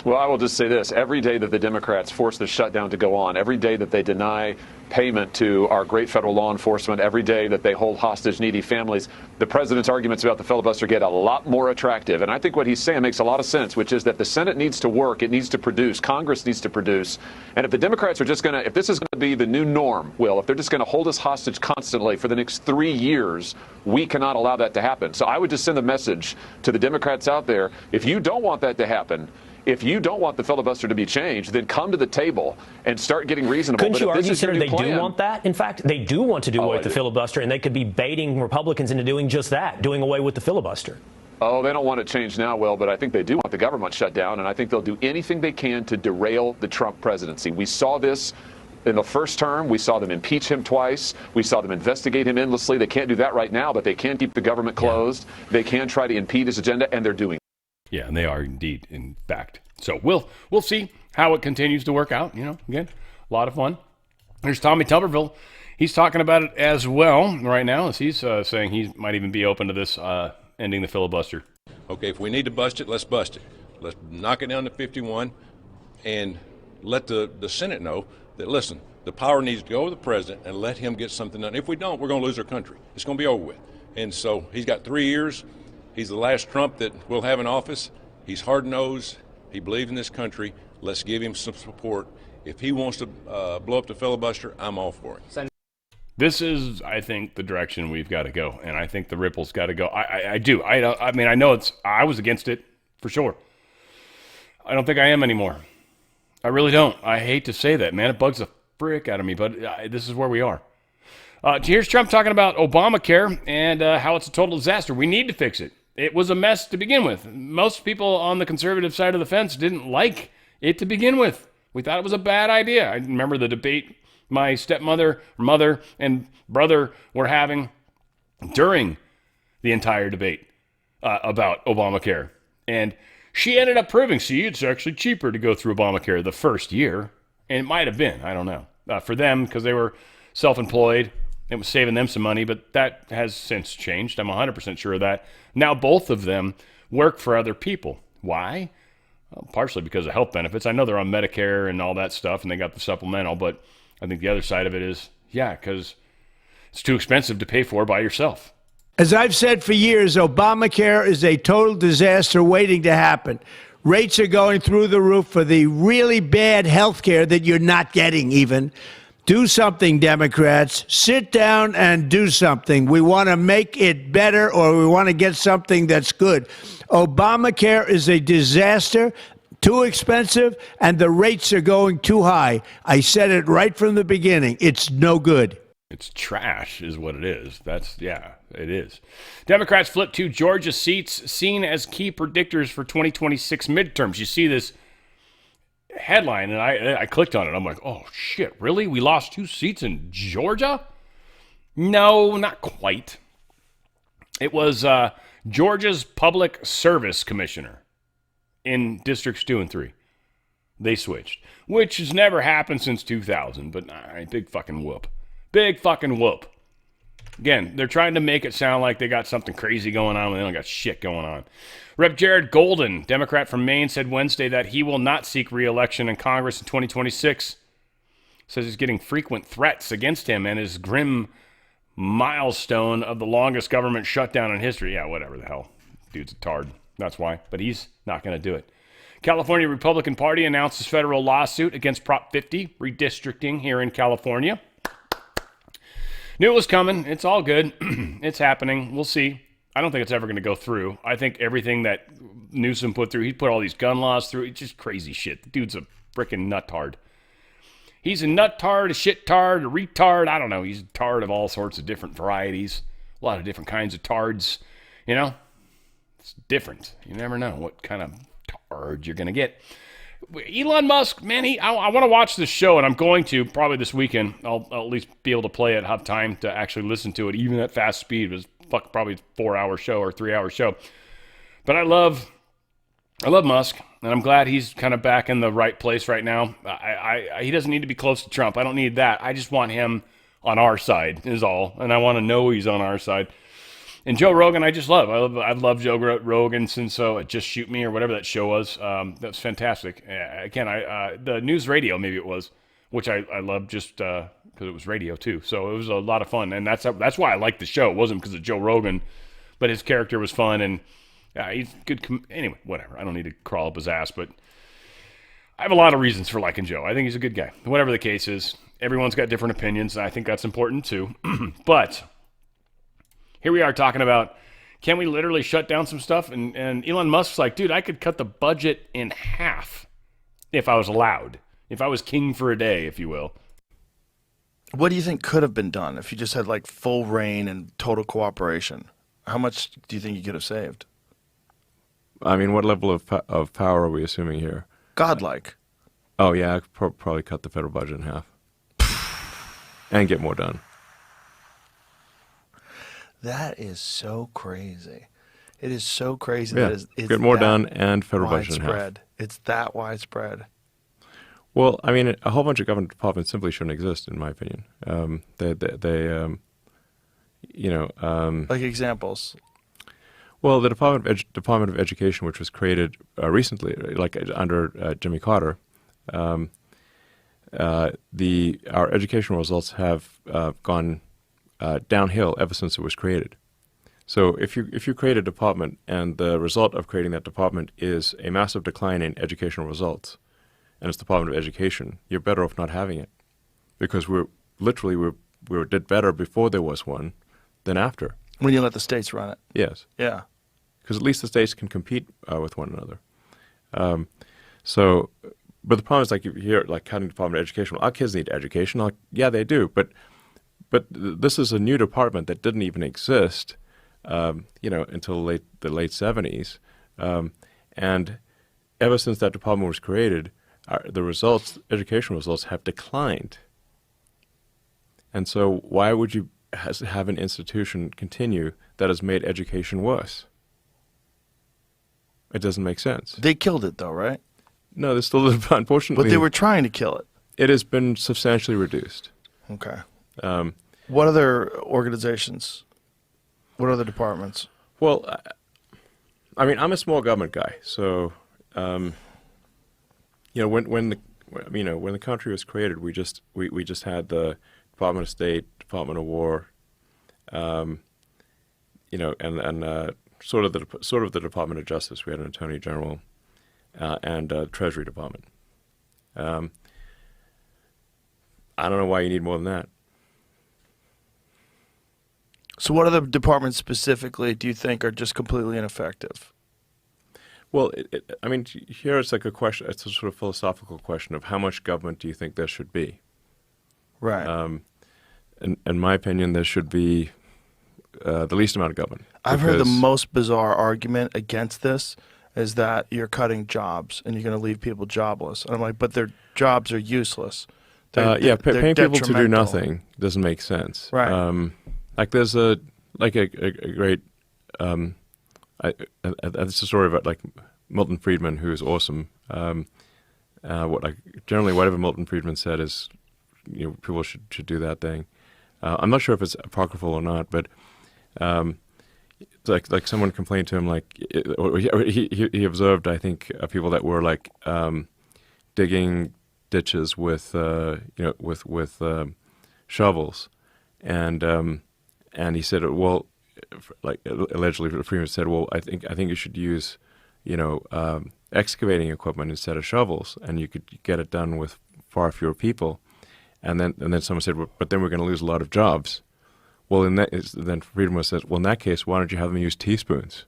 Well, I will just say this. Every day that the Democrats force the shutdown to go on, every day that they deny payment to our great federal law enforcement, every day that they hold hostage needy families, the president's arguments about the filibuster get a lot more attractive. And I think what he's saying makes a lot of sense, which is that the Senate needs to work. It needs to produce. Congress needs to produce. And if the Democrats are just going to, if this is going to be the new norm, if they're just going to hold us hostage constantly for the next 3 years, we cannot allow that to happen. So I would just send a message to the Democrats out there. If you don't want that to happen, if you don't want the filibuster to be changed, then come to the table and start getting reasonable. Couldn't you argue, Senator, they do want that? In fact, they do want to do away with the filibuster, and they could be baiting Republicans into doing just that, doing away with the filibuster. Oh, they don't want it changed now, Will, but I think they do want the government shut down, and I think they'll do anything they can to derail the Trump presidency. We saw this in the first term. We saw them impeach him twice. We saw them investigate him endlessly. They can't do that right now, but they can keep the government closed. They can try to impede his agenda, and they're doing it. Yeah, and they are indeed, in fact. So we'll see how it continues to work out. Again, a lot of fun. There's Tommy Tuberville. He's talking about it as well right now, as he's saying he might even be open to this ending the filibuster. Okay, if we need to bust it, let's bust it. Let's knock it down to 51 and let the Senate know that, listen, the power needs to go to the president and let him get something done. If we don't, we're going to lose our country. It's going to be over with. And so he's got 3 years. He's the last Trump that we'll have in office. He's hard-nosed. He believes in this country. Let's give him some support. If he wants to blow up the filibuster, I'm all for it. This is, I think, the direction we've got to go, and I think the ripple's got to go. I do. I mean, I know I was against it, for sure. I don't think I am anymore. I really don't. I hate to say that, man. It bugs the frick out of me, but this is where we are. Here's Trump talking about Obamacare and how it's a total disaster. We need to fix it. It was a mess to begin with. Most people on the conservative side of the fence didn't like it to begin with. We thought it was a bad idea. I remember the debate my stepmother, mother, and brother were having during the entire debate about Obamacare. And she ended up proving, it's actually cheaper to go through Obamacare the first year. And it might have been, I don't know, for them because they were self-employed. It was saving them some money, but that has since changed. I'm 100% sure of that. Now both of them work for other people. Why? Well, partially because of health benefits. I know they're on Medicare and all that stuff, and they got the supplemental, but I think the other side of it is, because it's too expensive to pay for by yourself. As I've said for years, Obamacare is a total disaster waiting to happen. Rates are going through the roof for the really bad health care that you're not getting even. Do something, Democrats. Sit down and do something. We want to make it better, or we want to get something that's good. Obamacare is a disaster, too expensive, and the rates are going too high. I said it right from the beginning. It's no good. It's trash is what it is. It is. Democrats flip 2 Georgia seats seen as key predictors for 2026 midterms. You see this headline, and I clicked on it. I'm like, oh, shit, really? We lost 2 seats in Georgia? No, not quite. It was Georgia's Public Service Commissioner in Districts 2 and 3. They switched, which has never happened since 2000, but big fucking whoop. Big fucking whoop. Again, they're trying to make it sound like they got something crazy going on when they don't got shit going on. Rep. Jared Golden, Democrat from Maine, said Wednesday that he will not seek re-election in Congress in 2026. Says he's getting frequent threats against him and his grim milestone of the longest government shutdown in history. Yeah, whatever the hell. Dude's a tard. That's why. But he's not going to do it. California Republican Party announces federal lawsuit against Prop 50, redistricting here in California. Knew it was coming. It's all good. It's happening. We'll see. I don't think it's ever going to go through. I think everything that Newsom put through, he put all these gun laws through. It's just crazy shit. The dude's a freaking nuttard. He's a nuttard, a shit-tard, a retard. I don't know. He's a tard of all sorts of different varieties. A lot of different kinds of tards. You know? It's different. You never know what kind of tard you're going to get. Elon Musk, man, I want to watch this show, and I'm going to probably this weekend. I'll at least be able to play it, have time to actually listen to it, even at fast speed. It was probably a 4-hour show or 3-hour show. But I love Musk, and I'm glad he's kind of back in the right place right now. He doesn't need to be close to Trump. I don't need that. I just want him on our side is all, and I want to know he's on our side. And Joe Rogan, I just love. I've loved Joe Rogan since Just Shoot Me or whatever that show was. That's fantastic. Again, the news radio maybe it was, which I love just because it was radio too. So it was a lot of fun, and that's why I liked the show. It wasn't because of Joe Rogan, but his character was fun, and he's good. Anyway, whatever. I don't need to crawl up his ass, but I have a lot of reasons for liking Joe. I think he's a good guy. Whatever the case is, everyone's got different opinions, and I think that's important too. But here we are talking about, can we literally shut down some stuff? And Elon Musk's like, dude, I could cut the budget in half if I was allowed. If I was king for a day, if you will. What do you think could have been done if you just had like full reign and total cooperation? How much do you think you could have saved? I mean, what level of power are we assuming here? Godlike. Oh, yeah, I could probably cut the federal budget in half. And get more done. That is so crazy. It is so crazy Yeah, that it's get more that done and federal budget in half. widespread. It's that widespread. Well, I mean, a whole bunch of government departments simply shouldn't exist, in my opinion. Like examples. Well, the Department of Education, which was created recently, like under Jimmy Carter, our educational results have gone downhill ever since it was created. So if you create a department and the result of creating that department is a massive decline in educational results, and it's the Department of Education, you're better off not having it, because we did better before there was one than after. When you let the states run it. Yes. Yeah. Because at least the states can compete with one another. But the problem is, like, you hear like cutting Department of Education. Well, our kids need education. Yeah, they do. But this is a new department that didn't even exist, until the late 70s. And ever since that department was created, the educational results have declined. And so why would you have an institution continue that has made education worse? It doesn't make sense. They killed it, though, right? No, there's still, unfortunately. But they were trying to kill it. It has been substantially reduced. Okay. What other organizations? What other departments? Well, I mean, I'm a small government guy, so when the country was created, we just had the Department of State, Department of War, and sort of the Department of Justice. We had an Attorney General and Treasury Department. I don't know why you need more than that. So what other departments specifically do you think are just completely ineffective? Well, here it's like a question. It's a sort of philosophical question of how much government do you think there should be? Right. In my opinion, there should be the least amount of government. I've heard the most bizarre argument against this is that you're cutting jobs and you're going to leave people jobless. And I'm like, but their jobs are useless. Paying people to do nothing doesn't make sense. Right. Like there's a great it's a story about like Milton Friedman, who is awesome. Generally whatever Milton Friedman said is, people should do that thing. I'm not sure if it's apocryphal or not, but like someone complained to him, or he observed, I think, people that were digging ditches with shovels, and he said, well, allegedly Freeman said, well, I think you should use excavating equipment instead of shovels, and you could get it done with far fewer people. And then someone said, well, but then we're going to lose a lot of jobs. Well, then Friedman says, well, in that case, why don't you have them use teaspoons?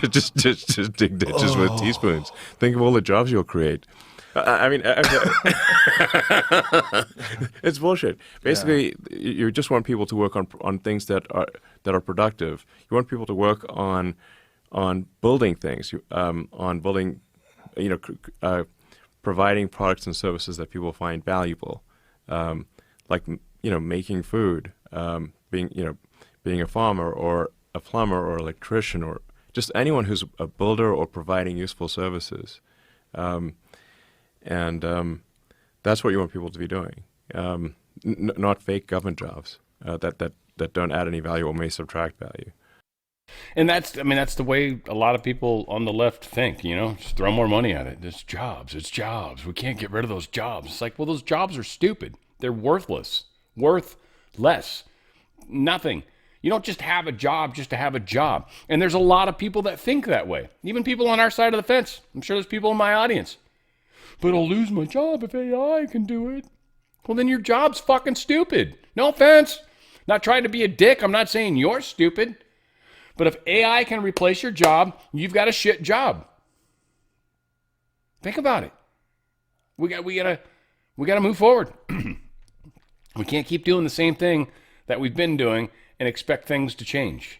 just dig ditches with teaspoons. Think of all the jobs you'll create. I mean, it's bullshit. Basically, you just want people to work on things that are productive. You want people to work on building things, on building, providing products and services that people find valuable, making food, being a farmer or a plumber or electrician or just anyone who's a builder or providing useful services. And that's what you want people to be doing, not fake government jobs that don't add any value or may subtract value. And that's the way a lot of people on the left think, just throw more money at it. It's jobs. We can't get rid of those jobs. It's like, well, those jobs are stupid. They're worth less. Nothing. You don't just have a job just to have a job. And there's a lot of people that think that way. Even people on our side of the fence. I'm sure there's people in my audience. But I'll lose my job if AI can do it. Well, then your job's fucking stupid. No offense. Not trying to be a dick. I'm not saying you're stupid. But if AI can replace your job, you've got a shit job. Think about it. We gotta move forward. We can't keep doing the same thing that we've been doing and expect things to change.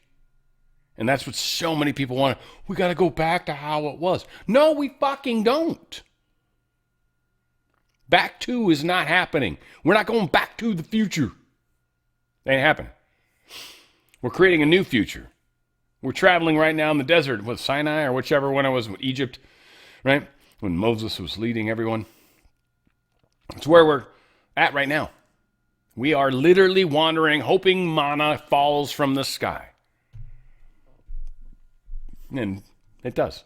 And that's what so many people want. We gotta go back to how it was. No, we fucking don't. Back to is not happening. We're not going back to the future. It ain't happening. We're creating a new future. We're traveling right now in the desert with Sinai or whichever one it was, with Egypt, right? When Moses was leading everyone. It's where we're at right now. We are literally wandering, hoping manna falls from the sky. And it does.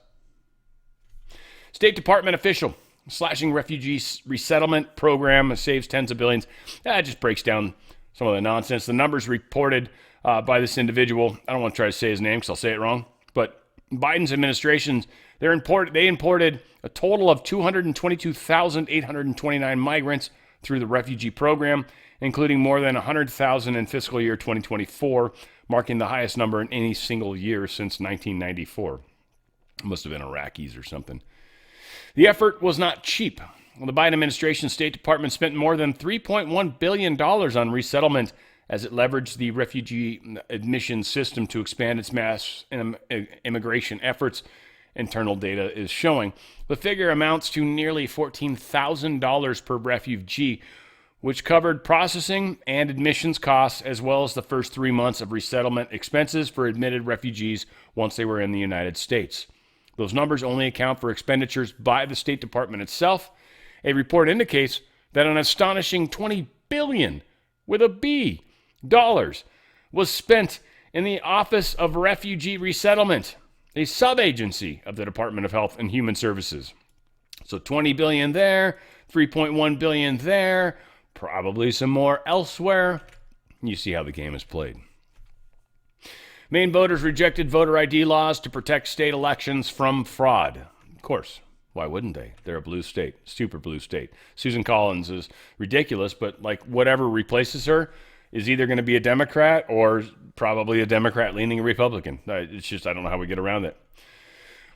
State Department official slashing refugee resettlement program saves tens of billions. That just breaks down some of the nonsense. The numbers reported by this individual, I don't want to try to say his name because I'll say it wrong, but Biden's administration, they imported a total of 222,829 migrants through the refugee program, including more than 100,000 in fiscal year 2024, marking the highest number in any single year since 1994. It must have been Iraqis or something. The effort was not cheap. The Biden administration State Department spent more than $3.1 billion on resettlement as it leveraged the refugee admission system to expand its mass immigration efforts, internal data is showing. The figure amounts to nearly $14,000 per refugee, which covered processing and admissions costs, as well as the first 3 months of resettlement expenses for admitted refugees once they were in the United States. Those numbers only account for expenditures by the State Department itself. A report indicates that an astonishing $20 billion with a B dollars was spent in the Office of Refugee Resettlement, a sub-agency of the Department of Health and Human Services. So $20 billion there, $3.1 billion there, probably some more elsewhere. You see how the game is played. Maine voters rejected voter ID laws to protect state elections from fraud. Of course, why wouldn't they? They're a blue state, super blue state. Susan Collins is ridiculous, but whatever replaces her is either going to be a Democrat or probably a Democrat leaning Republican. It's just, I don't know how we get around it.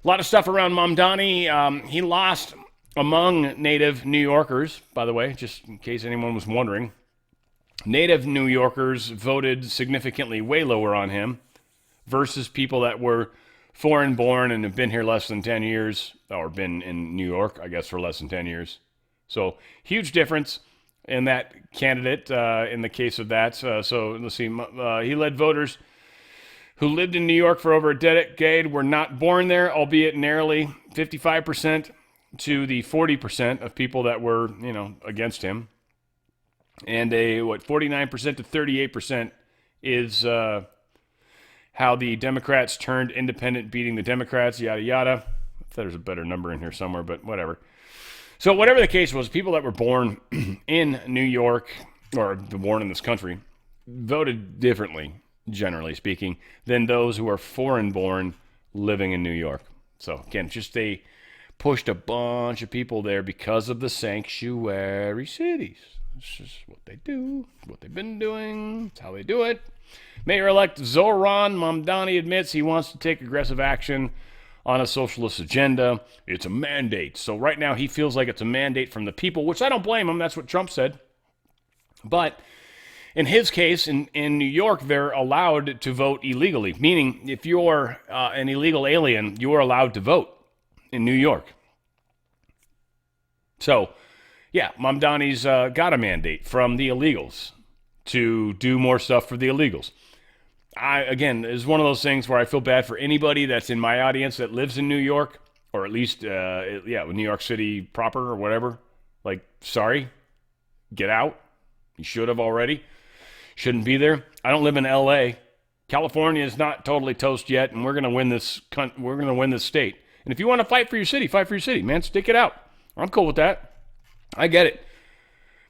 A lot of stuff around Mamdani. He lost among native New Yorkers, by the way, just in case anyone was wondering. Native New Yorkers voted significantly way lower on him versus people that were foreign born and have been here less than 10 years, or been in New York, I guess, for less than 10 years. So huge difference in that candidate in the case of that. So let's see. He led voters who lived in New York for over a decade, were not born there, albeit narrowly. 55% to the 40% of people that were, against him. And 49% to 38% is how the Democrats turned independent, beating the Democrats, yada, yada. If there's a better number in here somewhere, but whatever. So whatever the case was, people that were born in New York, or born in this country, voted differently, generally speaking, than those who are foreign-born living in New York. So again, just they pushed a bunch of people there because of the sanctuary cities. It's just what they do, what they've been doing. It's how they do it. Mayor-elect Zoran Mamdani admits he wants to take aggressive action on a socialist agenda. It's a mandate. So right now he feels like it's a mandate from the people, which I don't blame him. That's what Trump said. But in his case, in New York, they're allowed to vote illegally, meaning if you're an illegal alien, you are allowed to vote in New York. So, yeah, Mamdani's got a mandate from the illegals to do more stuff for the illegals. Again, it's one of those things where I feel bad for anybody that's in my audience that lives in New York, or at least, New York City proper or whatever. Like, sorry, get out. You should have already. Shouldn't be there. I don't live in L.A. California is not totally toast yet, and we're going to win this. We're going to win this state. And if you want to fight for your city, fight for your city, man. Stick it out. I'm cool with that. I get it.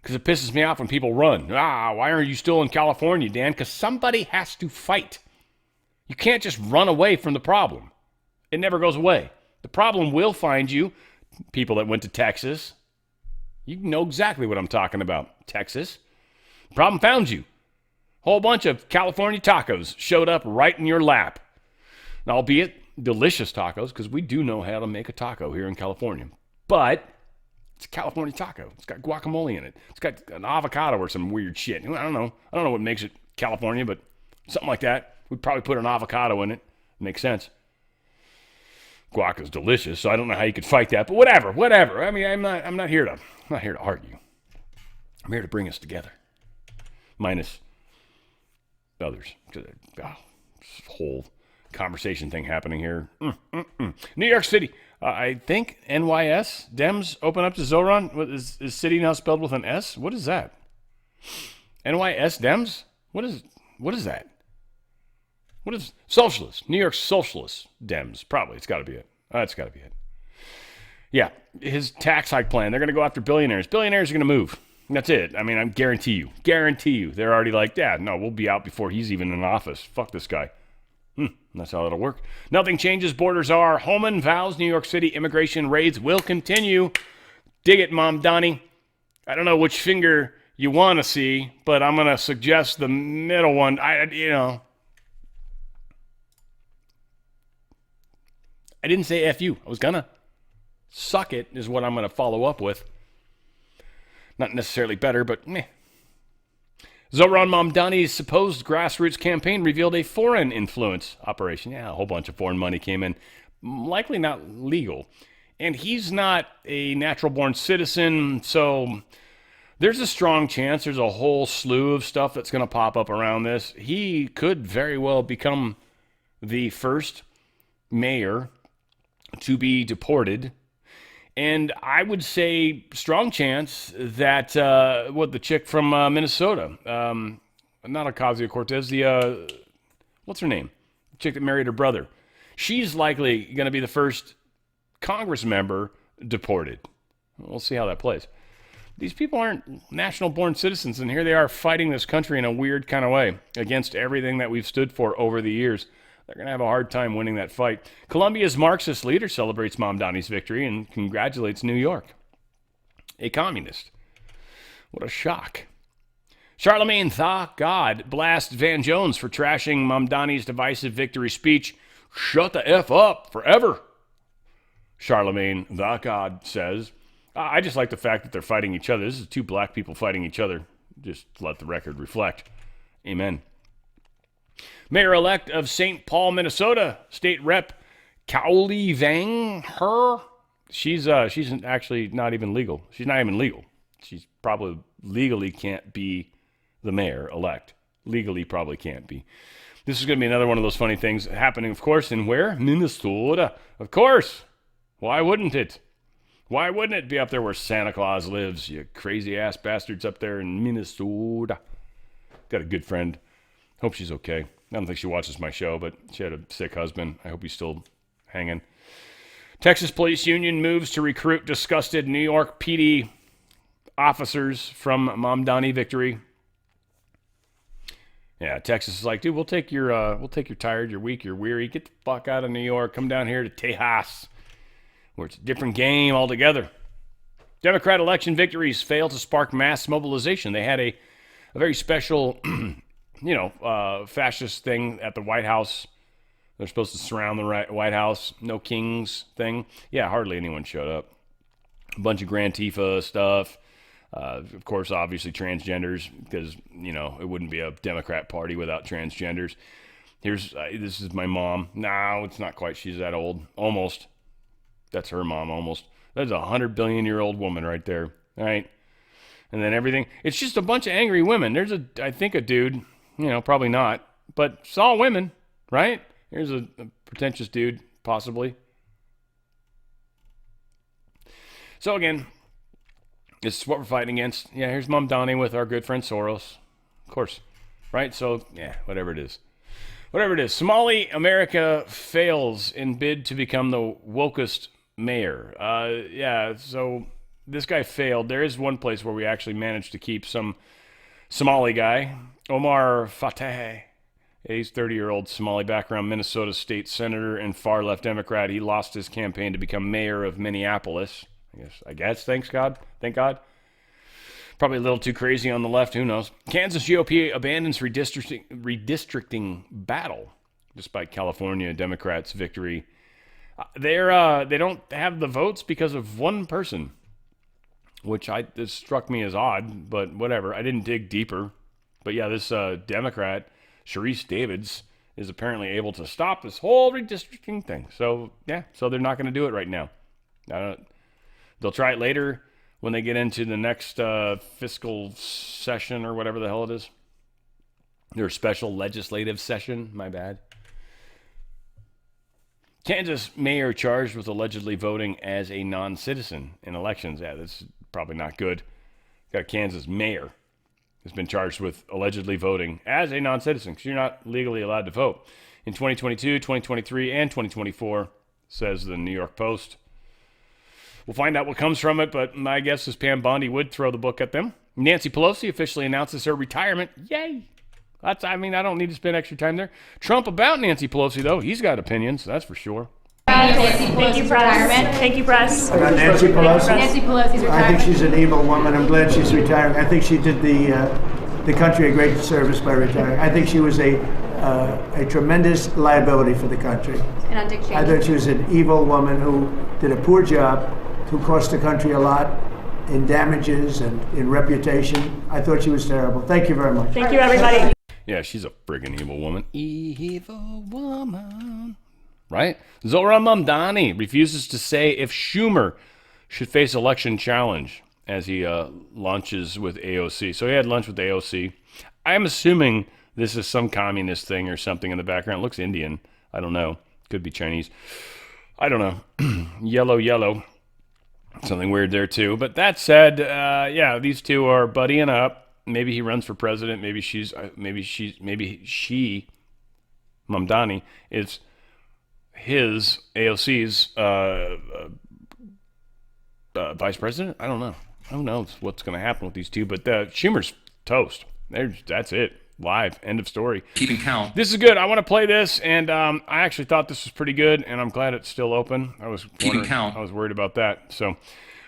Because it pisses me off when people run. Why aren't you still in California, Dan? Because somebody has to fight. You can't just run away from the problem. It never goes away. The problem will find you. People that went to Texas, you know exactly what I'm talking about. Texas. The problem found you. Whole bunch of California tacos showed up right in your lap. Now, albeit delicious tacos, because we do know how to make a taco here in California. But it's a California taco. It's got guacamole in it. It's got an avocado or some weird shit. I don't know. I don't know what makes it California, but something like that. We'd probably put an avocado in it. Makes sense. Guac is delicious, so I don't know how you could fight that. But whatever. I mean, I'm not here to argue. I'm here to bring us together. Minus others. This whole conversation thing happening here. New York City. I think NYS Dems open up to Zoran. Is city now spelled with an S? What is that? NYS Dems? What is that? What is socialist? New York Socialist Dems. Probably. It's got to be it. That's got to be it. Yeah. His tax hike plan. They're going to go after billionaires. Billionaires are going to move. That's it. I mean, I guarantee you. They're already like, yeah, no, we'll be out before he's even in office. Fuck this guy. That's how it'll work. Nothing changes. Borders are. Holman vows New York City immigration raids will continue. Dig it, Mamdani. I don't know which finger you want to see, but I'm going to suggest the middle one. I didn't say F you. I was going to. Suck it is what I'm going to follow up with. Not necessarily better, but meh. Zoran Mamdani's supposed grassroots campaign revealed a foreign influence operation. Yeah, a whole bunch of foreign money came in. Likely not legal. And he's not a natural-born citizen, so there's a strong chance there's a whole slew of stuff that's going to pop up around this. He could very well become the first mayor to be deported. And I would say strong chance that the chick from Minnesota, not Ocasio-Cortez, what's her name? The chick that married her brother. She's likely going to be the first Congress member deported. We'll see how that plays. These people aren't national-born citizens, and here they are fighting this country in a weird kind of way against everything that we've stood for over the years. They're going to have a hard time winning that fight. Colombia's Marxist leader celebrates Mamdani's victory and congratulates New York. A communist. What a shock. Charlemagne the God blasts Van Jones for trashing Mamdani's divisive victory speech. Shut the F up forever. Charlemagne the God says. I just like the fact that they're fighting each other. This is two black people fighting each other. Just let the record reflect. Amen. Mayor-elect of St. Paul, Minnesota, State Rep Kaoli Vang Her. She's actually not even legal. She's not even legal. She's probably legally can't be the mayor-elect. Legally probably can't be. This is going to be another one of those funny things happening, of course, in where? Minnesota. Of course. Why wouldn't it? Why wouldn't it be up there where Santa Claus lives, you crazy-ass bastards up there in Minnesota? Got a good friend. Hope she's okay. I don't think she watches my show, but she had a sick husband. I hope he's still hanging. Texas Police Union moves to recruit disgusted New York PD officers from Mamdani victory. Yeah, Texas is like, dude, we'll take your tired, you're weak, you're weary. Get the fuck out of New York. Come down here to Tejas, where it's a different game altogether. Democrat election victories fail to spark mass mobilization. They had a very special, fascist thing at the White House. They're supposed to surround the White House. No kings thing. Yeah, hardly anyone showed up. A bunch of Grand Tifa stuff. Of course, obviously transgenders, because, it wouldn't be a Democrat party without transgenders. This is my mom. No, it's not quite. She's that old. Almost. That's her mom, almost. That's a 100 billion-year-old woman right there. All right. And then everything. It's just a bunch of angry women. There's I think a dude, probably not, but it's all women, right? Here's a pretentious dude, possibly. So again, this is what we're fighting against. Yeah, here's Mamdani with our good friend Soros. Of course. Right? So, yeah, whatever it is. Whatever it is. Somali America fails in bid to become the wokest mayor. So this guy failed. There is one place where we actually managed to keep some Somali guy, Omar Fateh. He's 30-year-old Somali background, Minnesota state senator and far-left Democrat. He lost his campaign to become mayor of Minneapolis. I guess. Thank God. Probably a little too crazy on the left. Who knows? Kansas GOP abandons redistricting battle despite California Democrats' victory. They don't have the votes because of one person, which this struck me as odd, but whatever. I didn't dig deeper. But yeah, this Democrat, Sharice Davids, is apparently able to stop this whole redistricting thing. So yeah, so they're not going to do it right now. They'll try it later when they get into the next fiscal session or whatever the hell it is. Their special legislative session, my bad. Kansas mayor charged with allegedly voting as a non-citizen in elections. Yeah, this is probably not good. Got a Kansas mayor who's been charged with allegedly voting as a non-citizen because you're not legally allowed to vote. In 2022, 2023, and 2024, says the New York Post. We'll find out what comes from it, but my guess is Pam Bondi would throw the book at them. Nancy Pelosi officially announces her retirement. Yay! I don't need to spend extra time there. Trump about Nancy Pelosi, though. He's got opinions, that's for sure. Thank you, press. Thank you, press. About Nancy Pelosi? Nancy Pelosi's retirement. I think she's an evil woman. I'm glad she's retiring. I think she did the country a great service by retiring. I think she was a tremendous liability for the country. And on Dick Cheney. I thought she was an evil woman who did a poor job, who cost the country a lot in damages and in reputation. I thought she was terrible. Thank you very much. Thank you, everybody. Yeah, she's a friggin' evil woman. Evil woman. Right? Zohran Mamdani refuses to say if Schumer should face election challenge as he launches with AOC. So he had lunch with AOC. I'm assuming this is some communist thing or something in the background. It looks Indian. I don't know. Could be Chinese. I don't know. Yellow. Something weird there too. But that said, these two are buddying up. Maybe he runs for president. Maybe she, Mamdani, is his AOC's vice president. I don't know. Who knows what's going to happen with these two? But Schumer's toast. That's it. Live. End of story. Keeping count. This is good. I want to play this, and I actually thought this was pretty good, and I'm glad it's still open. I was keeping count. I was worried about that. So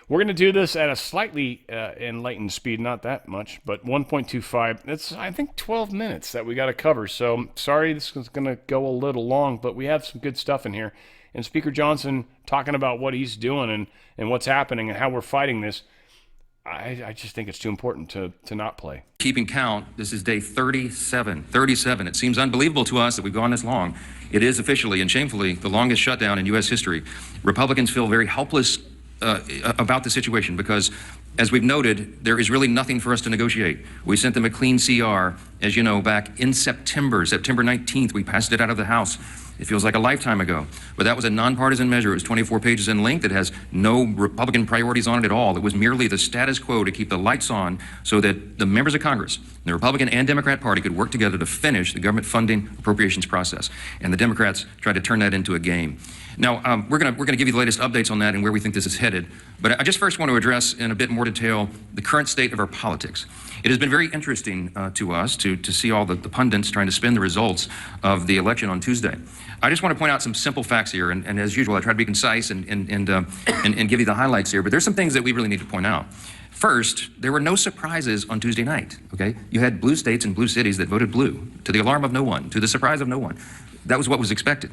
we're going to do this at a slightly enlightened speed, not that much, but 1.25. It's, I think, 12 minutes that we got to cover. So sorry this is going to go a little long, but we have some good stuff in here. And Speaker Johnson talking about what he's doing and what's happening and how we're fighting this. I just think it's too important to not play. Keeping count, this is day 37. 37. It seems unbelievable to us that we've gone this long. It is officially and shamefully the longest shutdown in U.S. history. Republicans feel very helpless about the situation because, as we've noted, there is really nothing for us to negotiate. We sent them a clean CR, as you know, back in September 19th. We passed it out of the House. It feels like a lifetime ago. But that was a nonpartisan measure. It was 24 pages in length. It has no Republican priorities on it at all. It was merely the status quo to keep the lights on so that the members of Congress, the Republican and Democrat Party, could work together to finish the government funding appropriations process. And the Democrats tried to turn that into a game. Now, we're going to give you the latest updates on that and where we think this is headed. But I just first want to address in a bit more detail the current state of our politics. It has been very interesting to us to see all the pundits trying to spin the results of the election on Tuesday. I just want to point out some simple facts here, and as usual, I try to be concise and give you the highlights here, but there's some things that we really need to point out. First, there were no surprises on Tuesday night, okay? You had blue states and blue cities that voted blue, to the alarm of no one, to the surprise of no one. That was what was expected.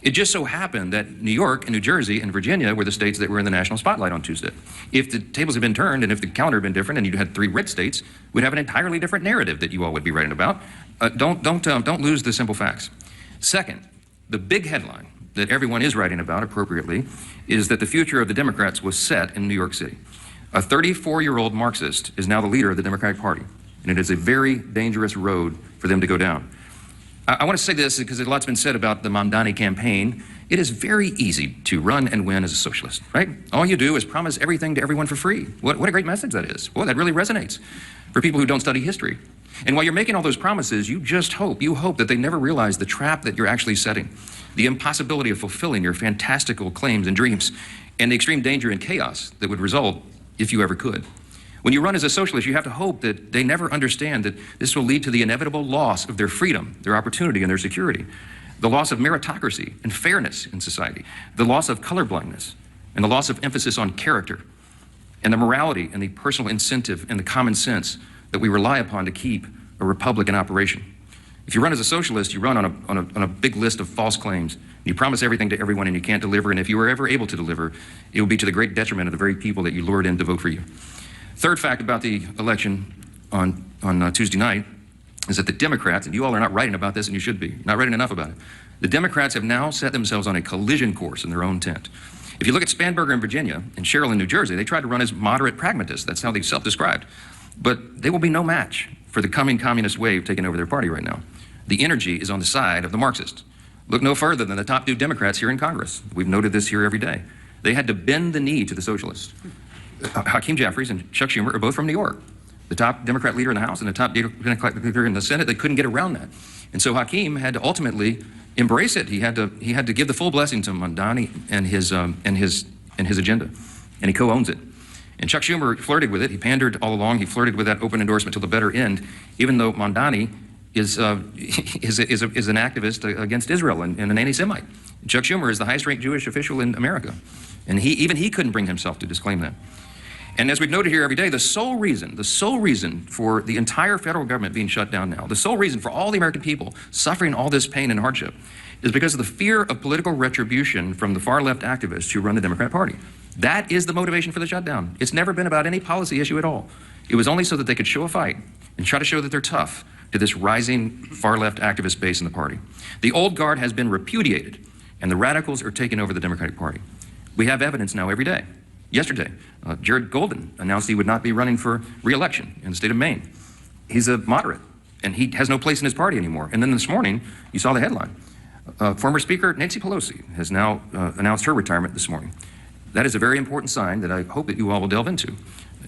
It just so happened that New York and New Jersey and Virginia were the states that were in the national spotlight on Tuesday. If the tables had been turned and if the calendar had been different and you had 3 red states, we'd have an entirely different narrative that you all would be writing about. Don't lose the simple facts. Second, the big headline that everyone is writing about appropriately is that the future of the Democrats was set in New York City. A 34-year-old Marxist is now the leader of the Democratic Party, and it is a very dangerous road for them to go down. I want to say this because a lot's been said about the Mamdani campaign. It is very easy to run and win as a socialist, right? All you do is promise everything to everyone for free. What a great message that is. Boy, that really resonates for people who don't study history. And while you're making all those promises, you hope that they never realize the trap that you're actually setting, the impossibility of fulfilling your fantastical claims and dreams, and the extreme danger and chaos that would result if you ever could. When you run as a socialist, you have to hope that they never understand that this will lead to the inevitable loss of their freedom, their opportunity, and their security, the loss of meritocracy and fairness in society, the loss of colorblindness, and the loss of emphasis on character, and the morality and the personal incentive and the common sense that we rely upon to keep a republic in operation. If you run as a socialist, you run on a big list of false claims. You promise everything to everyone and you can't deliver, and if you were ever able to deliver, it will be to the great detriment of the very people that you lured in to vote for you. Third fact about the election on Tuesday night is that the Democrats, and you all are not writing about this, and you should be, not writing enough about it, the Democrats have now set themselves on a collision course in their own tent. If you look at Spanberger in Virginia and Sherrill in New Jersey, they tried to run as moderate pragmatists. That's how they self-described. But they will be no match for the coming communist wave taking over their party right now. The energy is on the side of the Marxists. Look no further than the top 2 Democrats here in Congress. We've noted this here every day. They had to bend the knee to the socialists. Hakeem Jeffries and Chuck Schumer are both from New York. The top Democrat leader in the House and the top Democrat leader in the Senate, they couldn't get around that. And so Hakeem had to ultimately embrace it. He had to give the full blessing to Mamdani and his agenda. And he co-owns it. And Chuck Schumer flirted with it. He pandered all along. He flirted with that open endorsement till the better end, even though Mamdani is an activist against Israel and an anti-Semite. Chuck Schumer is the highest-ranked Jewish official in America. And even he couldn't bring himself to disclaim that. And as we've noted here every day, the sole reason for the entire federal government being shut down now, the sole reason for all the American people suffering all this pain and hardship is because of the fear of political retribution from the far-left activists who run the Democrat Party. That is the motivation for the shutdown. It's never been about any policy issue at all. It was only so that they could show a fight and try to show that they're tough to this rising far-left activist base in the party. The old guard has been repudiated, and the radicals are taking over the Democratic Party. We have evidence now every day. Yesterday, Jared Golden announced he would not be running for re-election in the state of Maine. He's a moderate, and he has no place in his party anymore. And then this morning, you saw the headline. Former Speaker Nancy Pelosi has now announced her retirement this morning. That is a very important sign that I hope that you all will delve into.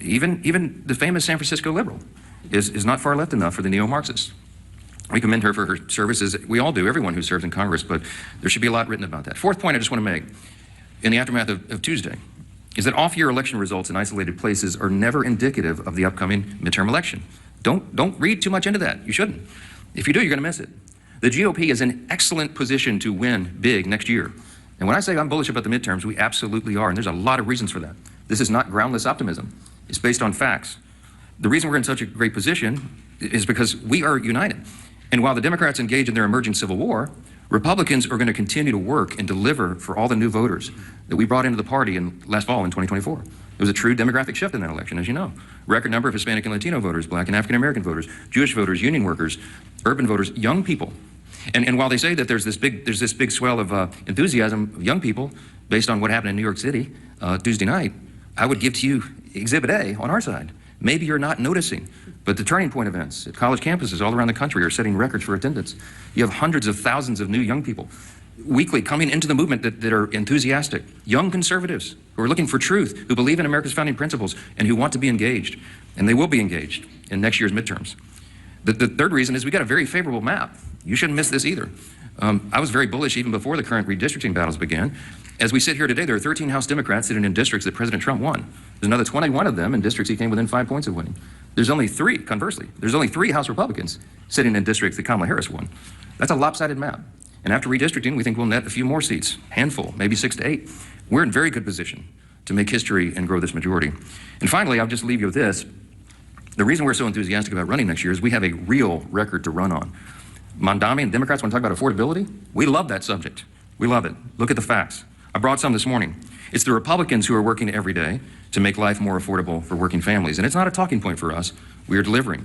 Even the famous San Francisco liberal is not far left enough for the neo-Marxists. We commend her for her services. We all do, everyone who serves in Congress, but there should be a lot written about that. Fourth point I just want to make, in the aftermath of Tuesday, is that off-year election results in isolated places are never indicative of the upcoming midterm election. Don't read too much into that. You shouldn't. If you do, you're going to miss it. The GOP is in excellent position to win big next year. And when I say I'm bullish about the midterms, we absolutely are, and there's a lot of reasons for that. This is not groundless optimism. It's based on facts. The reason we're in such a great position is because we are united. And while the Democrats engage in their emerging civil war, Republicans are going to continue to work and deliver for all the new voters that we brought into the party last fall in 2024. There was a true demographic shift in that election, as you know. Record number of Hispanic and Latino voters, Black and African American voters, Jewish voters, union workers, urban voters, young people. And while they say that there's this big swell of enthusiasm of young people based on what happened in New York City Tuesday night, I would give to you Exhibit A on our side. Maybe you're not noticing, but the turning point events at college campuses all around the country are setting records for attendance. You have hundreds of thousands of new young people weekly coming into the movement that are enthusiastic, young conservatives who are looking for truth, who believe in America's founding principles, and who want to be engaged. And they will be engaged in next year's midterms. The third reason is we got a very favorable map. You shouldn't miss this either. I was very bullish even before the current redistricting battles began. As we sit here today, there are 13 House Democrats sitting in districts that President Trump won. There's another 21 of them in districts he came within 5 points of winning. There's only 3, conversely, there's only 3 House Republicans sitting in districts that Kamala Harris won. That's a lopsided map. And after redistricting, we think we'll net a few more seats, handful, maybe 6 to 8. We're in very good position to make history and grow this majority. And finally, I'll just leave you with this. The reason we're so enthusiastic about running next year is we have a real record to run on. Mondami and Democrats want to talk about affordability. We love that subject. We love it. Look at the facts. I brought some this morning. It's the Republicans who are working every day to make life more affordable for working families. And it's not a talking point for us. We are delivering.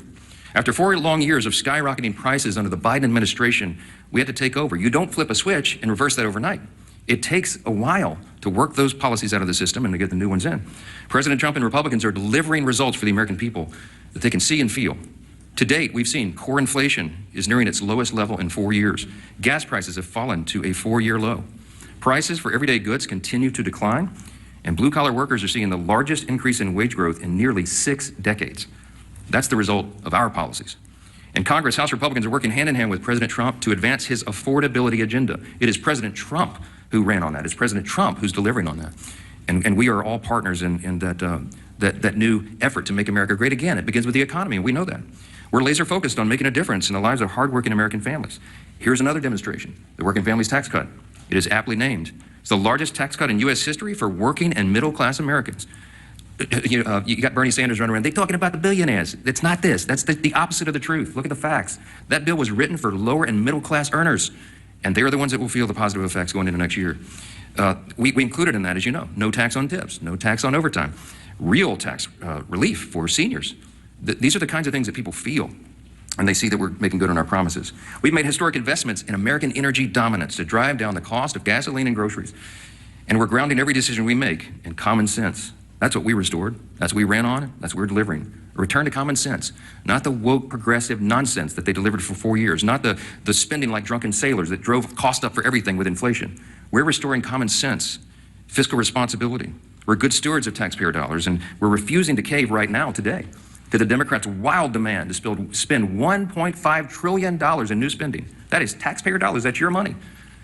After 4 long years of skyrocketing prices under the Biden administration, we had to take over. You don't flip a switch and reverse that overnight. It takes a while to work those policies out of the system and to get the new ones in. President Trump and Republicans are delivering results for the American people that they can see and feel. To date, we've seen core inflation is nearing its lowest level in 4 years. Gas prices have fallen to a 4-year low. Prices for everyday goods continue to decline, and blue-collar workers are seeing the largest increase in wage growth in nearly 6 decades. That's the result of our policies. And Congress, House Republicans are working hand in hand with President Trump to advance his affordability agenda. It is President Trump who ran on that. It's President Trump who's delivering on that. And we are all partners in that new effort to make America great again. It begins with the economy, and we know that. We're laser focused on making a difference in the lives of hardworking American families. Here's another demonstration, the Working Families Tax Cut. It is aptly named. It's the largest tax cut in U.S. history for working and middle-class Americans. You got Bernie Sanders running around. They're talking about the billionaires. It's not this. That's the opposite of the truth. Look at the facts. That bill was written for lower and middle-class earners, and they're the ones that will feel the positive effects going into next year. We included in that, as you know, no tax on tips, no tax on overtime, real tax relief for seniors. These are the kinds of things that people feel, and they see that we're making good on our promises. We've made historic investments in American energy dominance to drive down the cost of gasoline and groceries. And we're grounding every decision we make in common sense. That's what we restored. That's what we ran on. That's what we're delivering. A return to common sense, not the woke progressive nonsense that they delivered for 4 years, not the spending like drunken sailors that drove cost up for everything with inflation. We're restoring common sense, fiscal responsibility. We're good stewards of taxpayer dollars, and we're refusing to cave right now today to the Democrats' wild demand to spend $1.5 trillion in new spending. That is taxpayer dollars. That's your money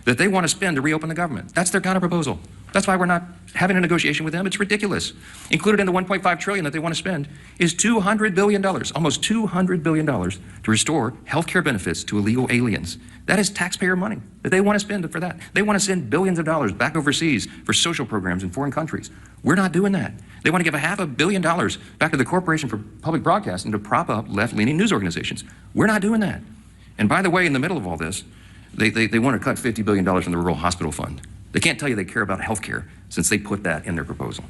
that they want to spend to reopen the government. That's their counterproposal. That's why we're not having a negotiation with them. It's ridiculous. Included in the $1.5 trillion that they want to spend is $200 billion, almost $200 billion, to restore health care benefits to illegal aliens. That is taxpayer money that they want to spend for that. They want to send billions of dollars back overseas for social programs in foreign countries. We're not doing that. They want to give $500 million back to the Corporation for Public Broadcasting to prop up left-leaning news organizations. We're not doing that. And by the way, in the middle of all this, they want to cut $50 billion from the Rural Hospital Fund. They can't tell you they care about health care since they put that in their proposal.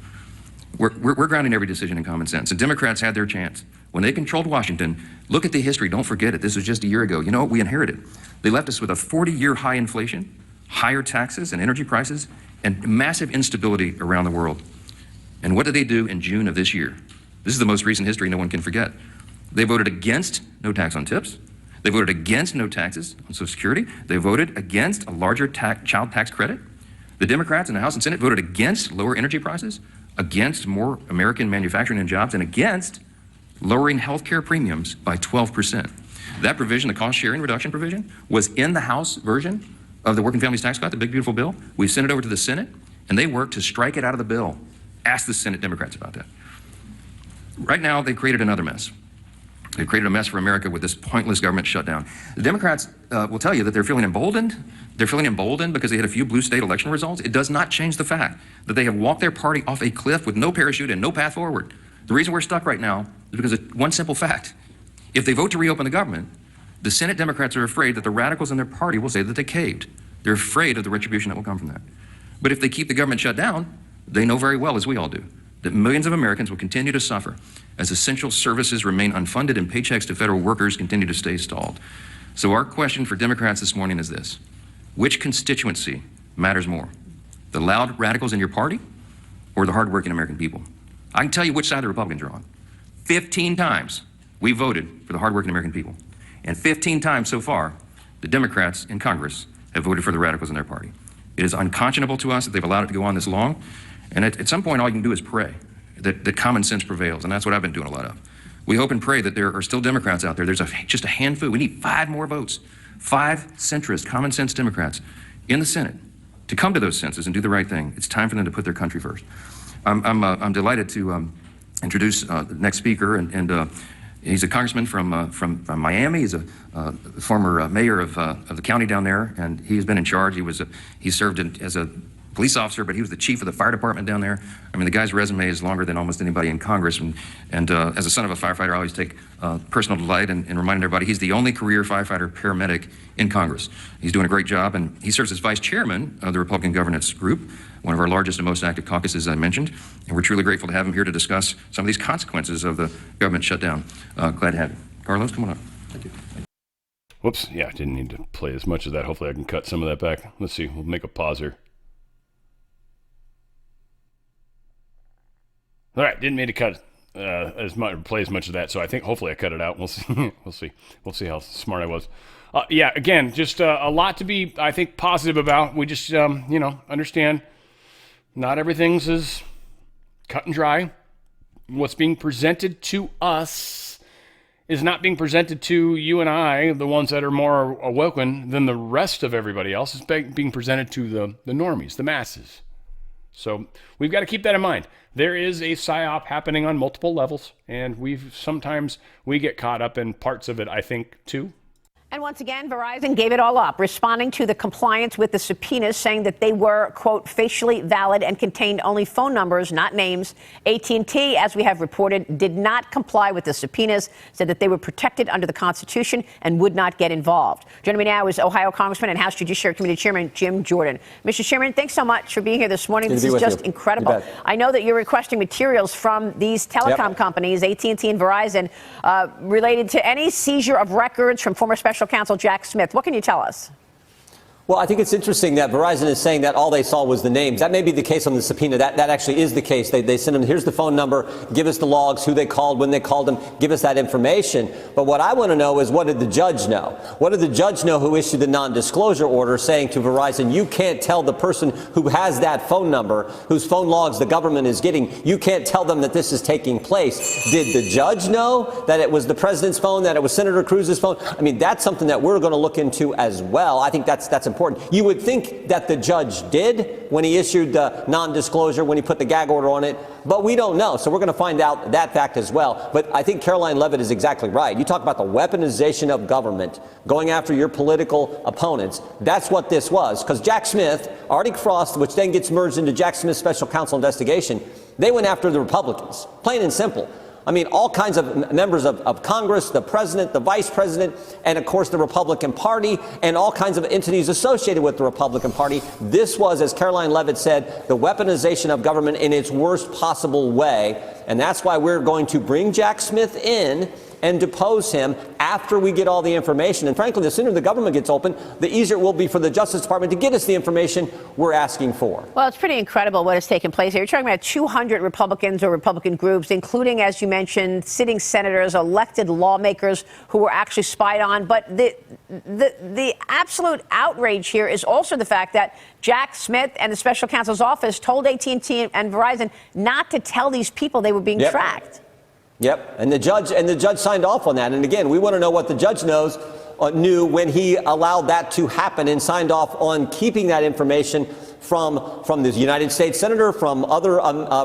We're grounding every decision in common sense. And Democrats had their chance. When they controlled Washington, look at the history. Don't forget it. This was just a year ago. You know what we inherited? They left us with a 40-year high inflation, higher taxes and energy prices, and massive instability around the world. And what did they do in June of this year? This is the most recent history no one can forget. They voted against no tax on tips. They voted against no taxes on Social Security. They voted against a larger child tax credit. The Democrats in the House and Senate voted against lower energy prices, against more American manufacturing and jobs, and against lowering health care premiums by 12%. That provision, the cost sharing reduction provision, was in the House version of the Working Families Tax Cut, the big beautiful bill. We sent it over to the Senate, and they worked to strike it out of the bill. Ask the Senate Democrats about that. Right now, they created another mess. They've created a mess for America with this pointless government shutdown. The Democrats will tell you that they're feeling emboldened. They're feeling emboldened because they had a few blue state election results. It does not change the fact that they have walked their party off a cliff with no parachute and no path forward. The reason we're stuck right now is because of one simple fact. If they vote to reopen the government, the Senate Democrats are afraid that the radicals in their party will say that they caved. They're afraid of the retribution that will come from that. But if they keep the government shut down, they know very well, as we all do, that millions of Americans will continue to suffer as essential services remain unfunded and paychecks to federal workers continue to stay stalled. So our question for Democrats this morning is this: which constituency matters more? The loud radicals in your party or the hardworking American people? I can tell you which side the Republicans are on. 15 times we voted for the hardworking American people. And 15 times so far, the Democrats in Congress have voted for the radicals in their party. It is unconscionable to us that they've allowed it to go on this long. And at some point, all you can do is pray that common sense prevails. And that's what I've been doing a lot of. We hope and pray that there are still Democrats out there. There's just a handful. We need 5 more votes. 5 centrist, common sense Democrats in the Senate to come to those senses and do the right thing. It's time for them to put their country first. I'm delighted to introduce the next speaker, and he's a congressman from Miami. He's a former mayor of the county down there, and he's been in charge. He served as a police officer, but he was the chief of the fire department down there. I mean, the guy's resume is longer than almost anybody in Congress. And as a son of a firefighter, I always take personal delight in reminding everybody he's the only career firefighter paramedic in Congress. He's doing a great job, and he serves as vice chairman of the Republican Governance Group, one of our largest and most active caucuses, I mentioned. And we're truly grateful to have him here to discuss some of these consequences of the government shutdown. Glad to have you. Carlos, come on up. Thank you. Whoops. Yeah, I didn't need to play as much of that. Hopefully I can cut some of that back. Let's see. We'll make a pause here. All right, didn't mean to cut play as much of that, so I think hopefully I cut it out. We'll see. We'll see how smart I was. Yeah, again, just a lot to be, I think, positive about. We just, understand not everything's as cut and dry. What's being presented to us is not being presented to you and I, the ones that are more awoken than the rest of everybody else. It's being presented to the normies, the masses. So we've got to keep that in mind. There is a psyop happening on multiple levels, and sometimes we get caught up in parts of it, I think, too. And once again, Verizon gave it all up, responding to the compliance with the subpoenas, saying that they were, quote, facially valid and contained only phone numbers, not names. AT&T, as we have reported, did not comply with the subpoenas, said that they were protected under the Constitution and would not get involved. Joining me now is Ohio Congressman and House Judiciary Committee Chairman Jim Jordan. Mr. Chairman, thanks so much for being here this morning. This is just incredible. I know that you're requesting materials from these telecom companies, AT&T and Verizon, related to any seizure of records from former special counsel Jack Smith. What can you tell us? Well, I think it's interesting that Verizon is saying that all they saw was the names. That may be the case on the subpoena. That actually is the case. They send them, here's the phone number, give us the logs, who they called, when they called them, give us that information. But what I want to know is, what did the judge know? What did the judge know who issued the non-disclosure order saying to Verizon, you can't tell the person who has that phone number, whose phone logs the government is getting, you can't tell them that this is taking place. Did the judge know that it was the president's phone, that it was Senator Cruz's phone? I mean, that's something that we're going to look into as well. I think that's important. You would think that the judge did when he issued the non-disclosure, when he put the gag order on it, but we don't know. So we're going to find out that fact as well. But I think Caroline Leavitt is exactly right. You talk about the weaponization of government, going after your political opponents. That's what this was. Because Jack Smith, Arctic Frost, which then gets merged into Jack Smith's special counsel investigation, they went after the Republicans, plain and simple. I mean, all kinds of members of Congress, the president, the vice president, and of course the Republican Party, and all kinds of entities associated with the Republican Party. This was, as Caroline Leavitt said, the weaponization of government in its worst possible way. And that's why we're going to bring Jack Smith in and depose him after we get all the information. And frankly, the sooner the government gets open, the easier it will be for the Justice Department to get us the information we're asking for. Well, it's pretty incredible what has taken place here. You're talking about 200 Republicans or Republican groups, including, as you mentioned, sitting senators, elected lawmakers who were actually spied on. But the absolute outrage here is also the fact that Jack Smith and the special counsel's office told AT&T and Verizon not to tell these people they were being tracked. Yep, and the judge signed off on that. And again, we want to know what the judge knew when he allowed that to happen and signed off on keeping that information from the United States Senator, from other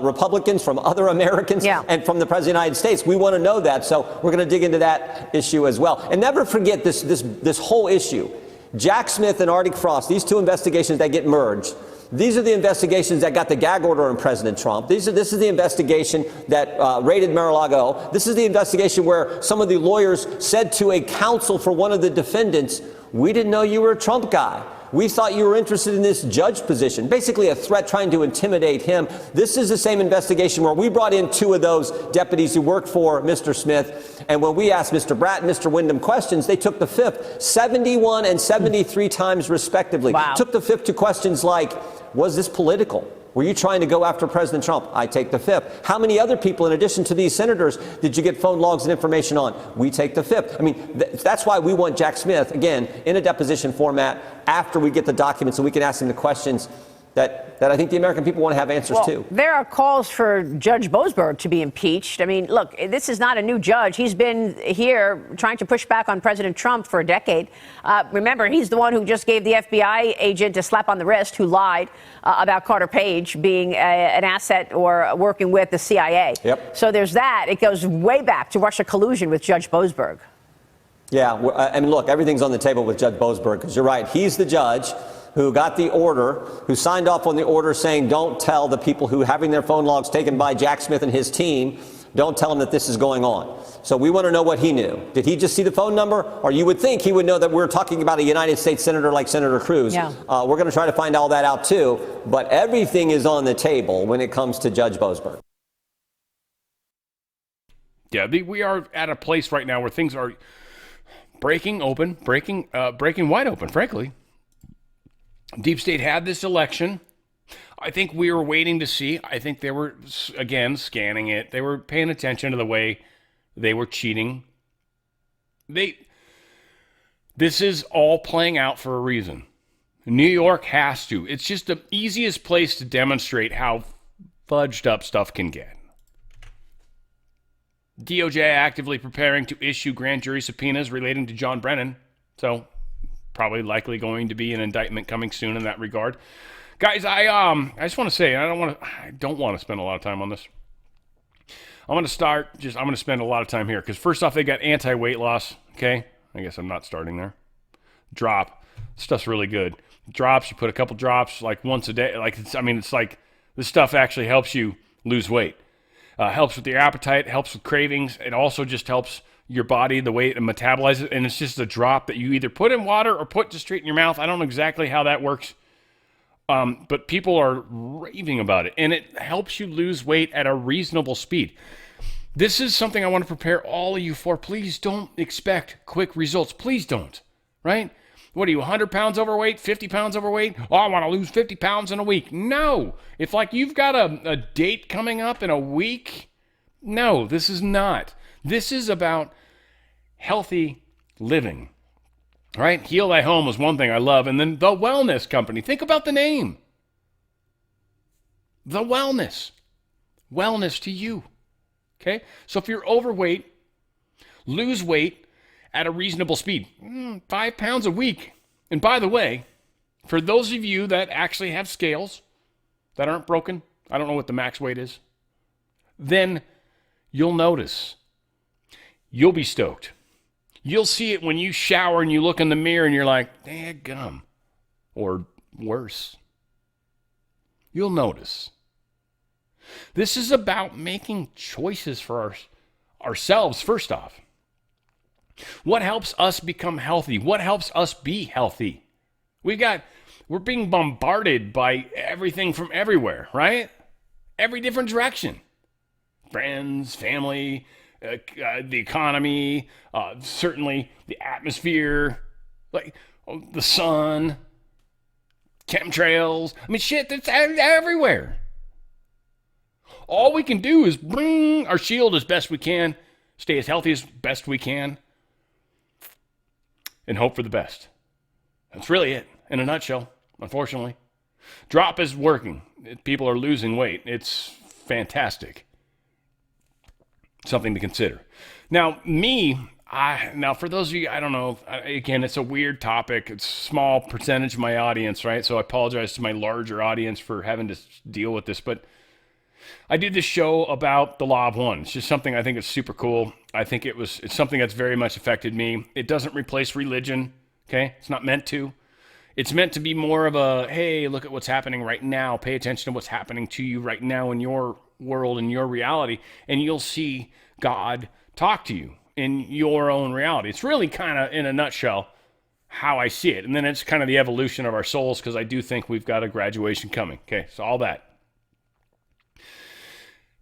Republicans, from other Americans, and from the President of the United States. We want to know that, so we're going to dig into that issue as well. And never forget this whole issue. Jack Smith and Arctic Frost, these two investigations that get merged, these are the investigations that got the gag order on President Trump. This is the investigation that raided Mar-a-Lago. This is the investigation where some of the lawyers said to a counsel for one of the defendants, we didn't know you were a Trump guy. We thought you were interested in this judge position. Basically a threat trying to intimidate him. This is the same investigation where we brought in two of those deputies who worked for Mr. Smith. And when we asked Mr. Bratt and Mr. Wyndham questions, they took the fifth 71 and 73 times respectively. Took the fifth to questions like, was this political? Were you trying to go after President Trump? I take the fifth. How many other people, in addition to these senators, did you get phone logs and information on? We take the fifth. I mean, that's why we want Jack Smith, again, in a deposition format after we get the documents so we can ask him the questions that I think the American people want to have answers to. There are calls for Judge Boasberg to be impeached. I mean, look, this is not a new judge. He's been here trying to push back on President Trump for a decade. Remember, he's the one who just gave the FBI agent a slap on the wrist who lied about Carter Page being an asset or working with the CIA. Yep. So there's that. It goes way back to Russia collusion with Judge Boasberg. Yeah, I mean, look, everything's on the table with Judge Boasberg, because you're right. He's the judge who got the order, who signed off on the order saying don't tell the people who having their phone logs taken by Jack Smith and his team, don't tell them that this is going on. So we want to know what he knew. Did he just see the phone number? Or you would think he would know that we're talking about a United States senator like Senator Cruz. Yeah. We're going to try to find all that out too. But everything is on the table when it comes to Judge Boasberg. Yeah, we are at a place right now where things are breaking wide open, frankly. Deep State had this election. I think we were waiting to see. I think they were, again, scanning it. They were paying attention to the way they were cheating. This is all playing out for a reason. New York has to. It's just the easiest place to demonstrate how fudged up stuff can get. DOJ actively preparing to issue grand jury subpoenas relating to John Brennan. So probably likely going to be an indictment coming soon in that regard. Guys, I just want to say, I don't want to spend a lot of time on this. I'm going to spend a lot of time here, because first off, they got anti-weight loss, okay? I guess I'm not starting there. Drop. Stuff's really good. Drops, you put a couple drops like once a day. It's like this stuff actually helps you lose weight. Helps with your appetite, helps with cravings. It also just helps your body, the way it metabolizes it, and it's just a drop that you either put in water or put just straight in your mouth. I don't know exactly how that works, but people are raving about it, and it helps you lose weight at a reasonable speed. This is something I want to prepare all of you for. Please don't expect quick results. Please don't, right? What are you, 100 pounds overweight, 50 pounds overweight? Oh, I want to lose 50 pounds in a week. No. If you've got a date coming up in a week, no, this is not. This is about healthy living, right? Heal Thy Home is one thing I love. And then the Wellness Company. Think about the name. The Wellness. Wellness to you. Okay? So if you're overweight, lose weight at a reasonable speed. 5 pounds a week. And by the way, for those of you that actually have scales that aren't broken, I don't know what the max weight is, then you'll notice. You'll be stoked. You'll see it when you shower and you look in the mirror and you're like, daggum. Or worse. You'll notice. This is about making choices for ourselves, first off. What helps us become healthy? What helps us be healthy? We're being bombarded by everything from everywhere, right? Every different direction. Friends, family, the economy, certainly the atmosphere, the sun, chemtrails. I mean, shit, that's everywhere. All we can do is bring our shield as best we can, stay as healthy as best we can, and hope for the best. That's really it, in a nutshell, unfortunately. Drop is working. People are losing weight. It's fantastic. Something to consider. Now, for those of you, I don't know, again, it's a weird topic. It's a small percentage of my audience, right? So I apologize to my larger audience for having to deal with this, but I did this show about the Law of One. It's just something I think is super cool. I think it's something that's very much affected me. It doesn't replace religion, okay? It's not meant to. It's meant to be more of a, hey, look at what's happening right now. Pay attention to what's happening to you right now in your world, in your reality, and you'll see God talk to you in your own reality. It's really kind of, in a nutshell, how I see it. And then it's kind of the evolution of our souls, because I do think we've got a graduation coming. Okay, so all that.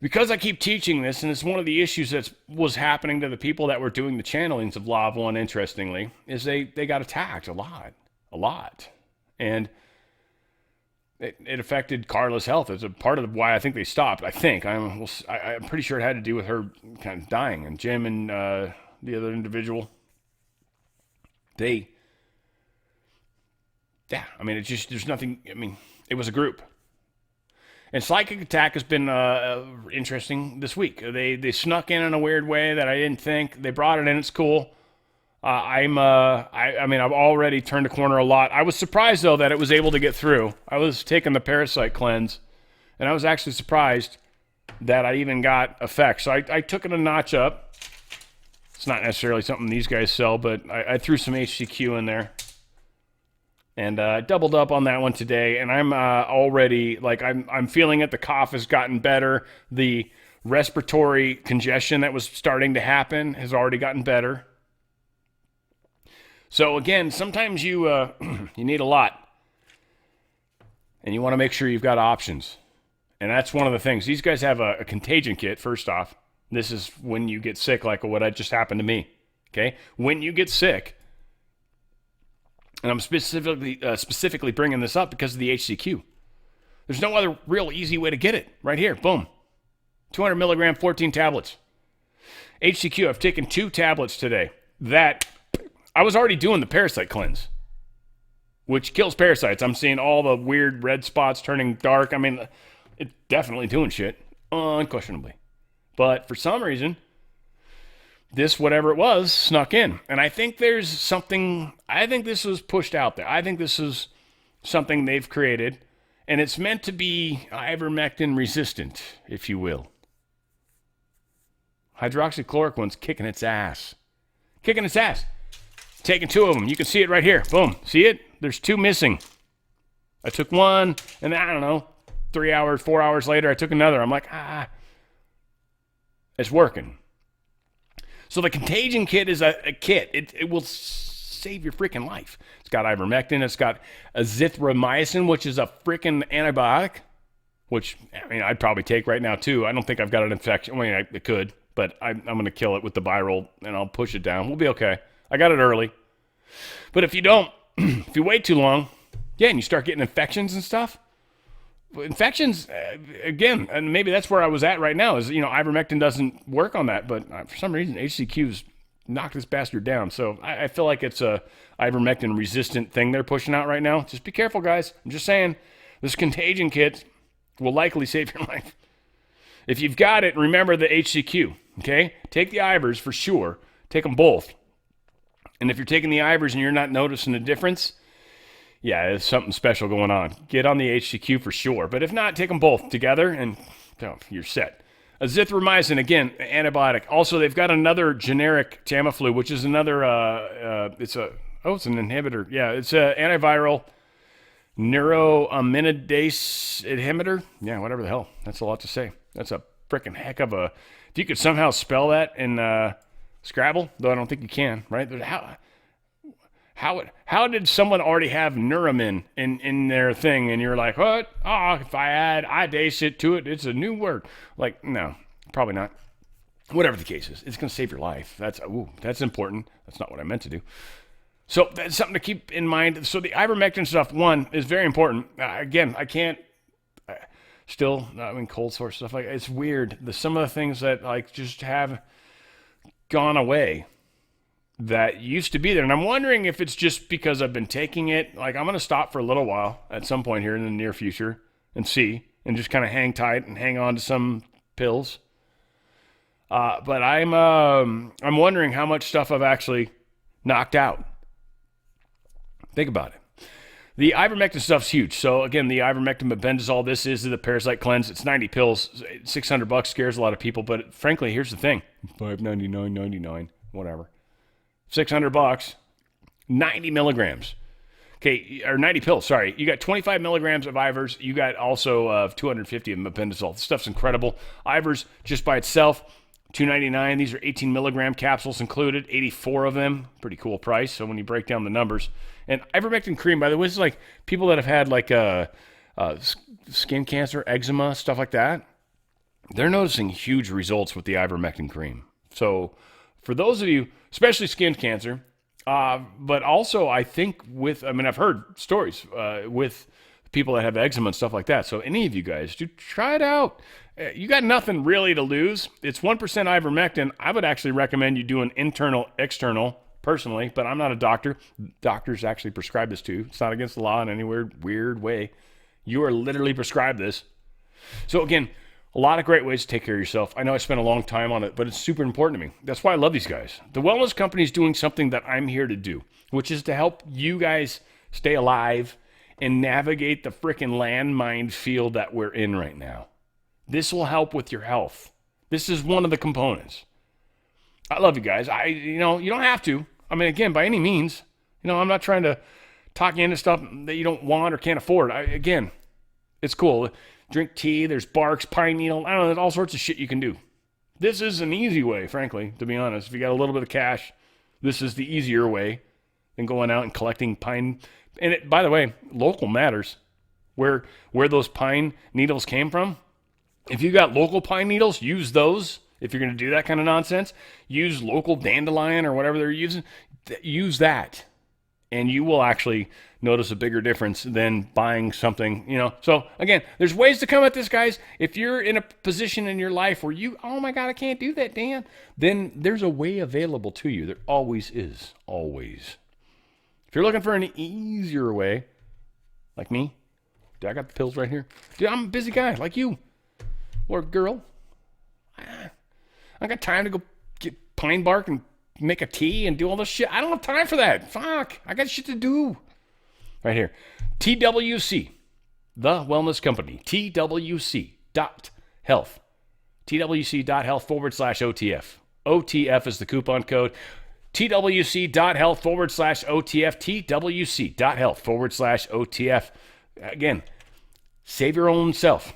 Because I keep teaching this, and it's one of the issues that was happening to the people that were doing the channelings of Law of One, interestingly, is they got attacked a lot. And it affected Carla's health. It's a part of why I think they stopped. I'm pretty sure it had to do with her kind of dying. And Jim and the other individual, it's just, there's nothing, it was a group. And Psychic Attack has been interesting this week. They snuck in a weird way that I didn't think. They brought it in. It's cool. I've already turned a corner a lot. I was surprised, though, that it was able to get through. I was taking the parasite cleanse, and I was actually surprised that I even got effects. So I took it a notch up. It's not necessarily something these guys sell, but I threw some HCQ in there. And doubled up on that one today, and I'm already, I'm feeling it. The cough has gotten better. The respiratory congestion that was starting to happen has already gotten better. So again, sometimes you you need a lot, and you want to make sure you've got options. And that's one of the things. These guys have a contagion kit, first off. This is when you get sick, like what just happened to me, okay? When you get sick, and I'm specifically bringing this up because of the HCQ. There's no other real easy way to get it. Right here, boom. 200 milligram, 14 tablets. HCQ, I've taken 2 tablets today. That, I was already doing the parasite cleanse, which kills parasites. I'm seeing all the weird red spots turning dark. It's definitely doing shit, unquestionably. But for some reason, this, whatever it was, snuck in. And I think there's something, I think this was pushed out there. I think this is something they've created, and it's meant to be ivermectin resistant, if you will. Hydroxychloroquine's kicking its ass. Kicking its ass. Taking 2 of them. You can see it right here. Boom. See it? There's 2 missing. I took one, and I don't know, 3 hours, 4 hours later, I took another. I'm like, it's working. So the contagion kit is a kit. It will save your freaking life. It's got ivermectin. It's got azithromycin, which is a freaking antibiotic, which I'd probably take right now too. I don't think I've got an infection. I could, but I'm going to kill it with the viral, and I'll push it down. We'll be okay. I got it early. But if you don't, if you wait too long, and you start getting infections and stuff, infections, again, and maybe that's where I was at right now, is, ivermectin doesn't work on that, but for some reason, HCQ's knocked this bastard down. So I feel like it's a ivermectin resistant thing they're pushing out right now. Just be careful, guys. I'm just saying, this contagion kit will likely save your life. If you've got it, remember the HCQ, okay? Take the Ivers for sure. Take them both. And if you're taking the Ivers and you're not noticing a difference, there's something special going on. Get on the HCQ for sure. But if not, take them both together and you're set. Azithromycin, again, antibiotic. Also, they've got another generic Tamiflu, which is another, it's an inhibitor. Yeah, it's an antiviral neuraminidase inhibitor. Yeah, whatever the hell. That's a lot to say. That's a freaking heck of a, if you could somehow spell that in Scrabble, though I don't think you can, right? How did someone already have Neuramin in their thing, and you're like, what? If I add idase to it, it's a new word. No, probably not. Whatever the case is, it's going to save your life. That's important. That's not what I meant to do. So that's something to keep in mind. So the ivermectin stuff, one, is very important. Again, I can't cold sore stuff it's weird. Some of the things that just have gone away that used to be there. And I'm wondering if it's just because I've been taking it. I'm going to stop for a little while at some point here in the near future and see, and just kind of hang tight and hang on to some pills. But I'm wondering how much stuff I've actually knocked out. Think about it. The ivermectin stuff's huge. So again, the ivermectin mebendazole, this is the parasite cleanse. It's 90 pills. $600 scares a lot of people, but frankly, here's the thing. $599.99, whatever. $600, 90 milligrams. Okay, or 90 pills, sorry. You got 25 milligrams of Ivers. You got also 250 of mebendazole. This stuff's incredible. Ivers, just by itself, $2.99. These are 18 milligram capsules included, 84 of them. Pretty cool price. So when you break down the numbers. And ivermectin cream, by the way, this is people that have had skin cancer, eczema, stuff like that. They're noticing huge results with the ivermectin cream. So for those of you, especially skin cancer, but also I think I've heard stories with people that have eczema and stuff like that. So any of you guys, do try it out. You got nothing really to lose. It's 1% ivermectin. I would actually recommend you do an internal, external, personally, but I'm not a doctor. Doctors actually prescribe this too. It's not against the law in any weird way. You are literally prescribed this. So again, a lot of great ways to take care of yourself. I know I spent a long time on it, but it's super important to me. That's why I love these guys. The Wellness Company is doing something that I'm here to do, which is to help you guys stay alive and navigate the freaking landmine field that we're in right now. This will help with your health. This is one of the components. I love you guys. You don't have to. I mean, again, by any means, I'm not trying to talk you into stuff that you don't want or can't afford. Again, it's cool. Drink tea, there's barks, pine needle, I don't know, there's all sorts of shit you can do. This is an easy way, frankly, to be honest. If you got a little bit of cash, this is the easier way than going out and collecting pine. And by the way, local matters. Where those pine needles came from. If you got local pine needles, use those. If you're going to do that kind of nonsense, use local dandelion or whatever they're using. Use that. And you will actually notice a bigger difference than buying something, So again, there's ways to come at this, guys. If you're in a position in your life where oh my God, I can't do that, Dan, then there's a way available to you. There always is. Always. If you're looking for an easier way, like me, dude, I got the pills right here. Dude, I'm a busy guy like you. Or girl. I got time to go get pine bark and make a tea and do all this shit. I don't have time for that. Fuck. I got shit to do. Right here. TWC. The Wellness Company. TWC.health. TWC.health/OTF. OTF is the coupon code. TWC.health/OTF. TWC.health/OTF. Again, save your own self.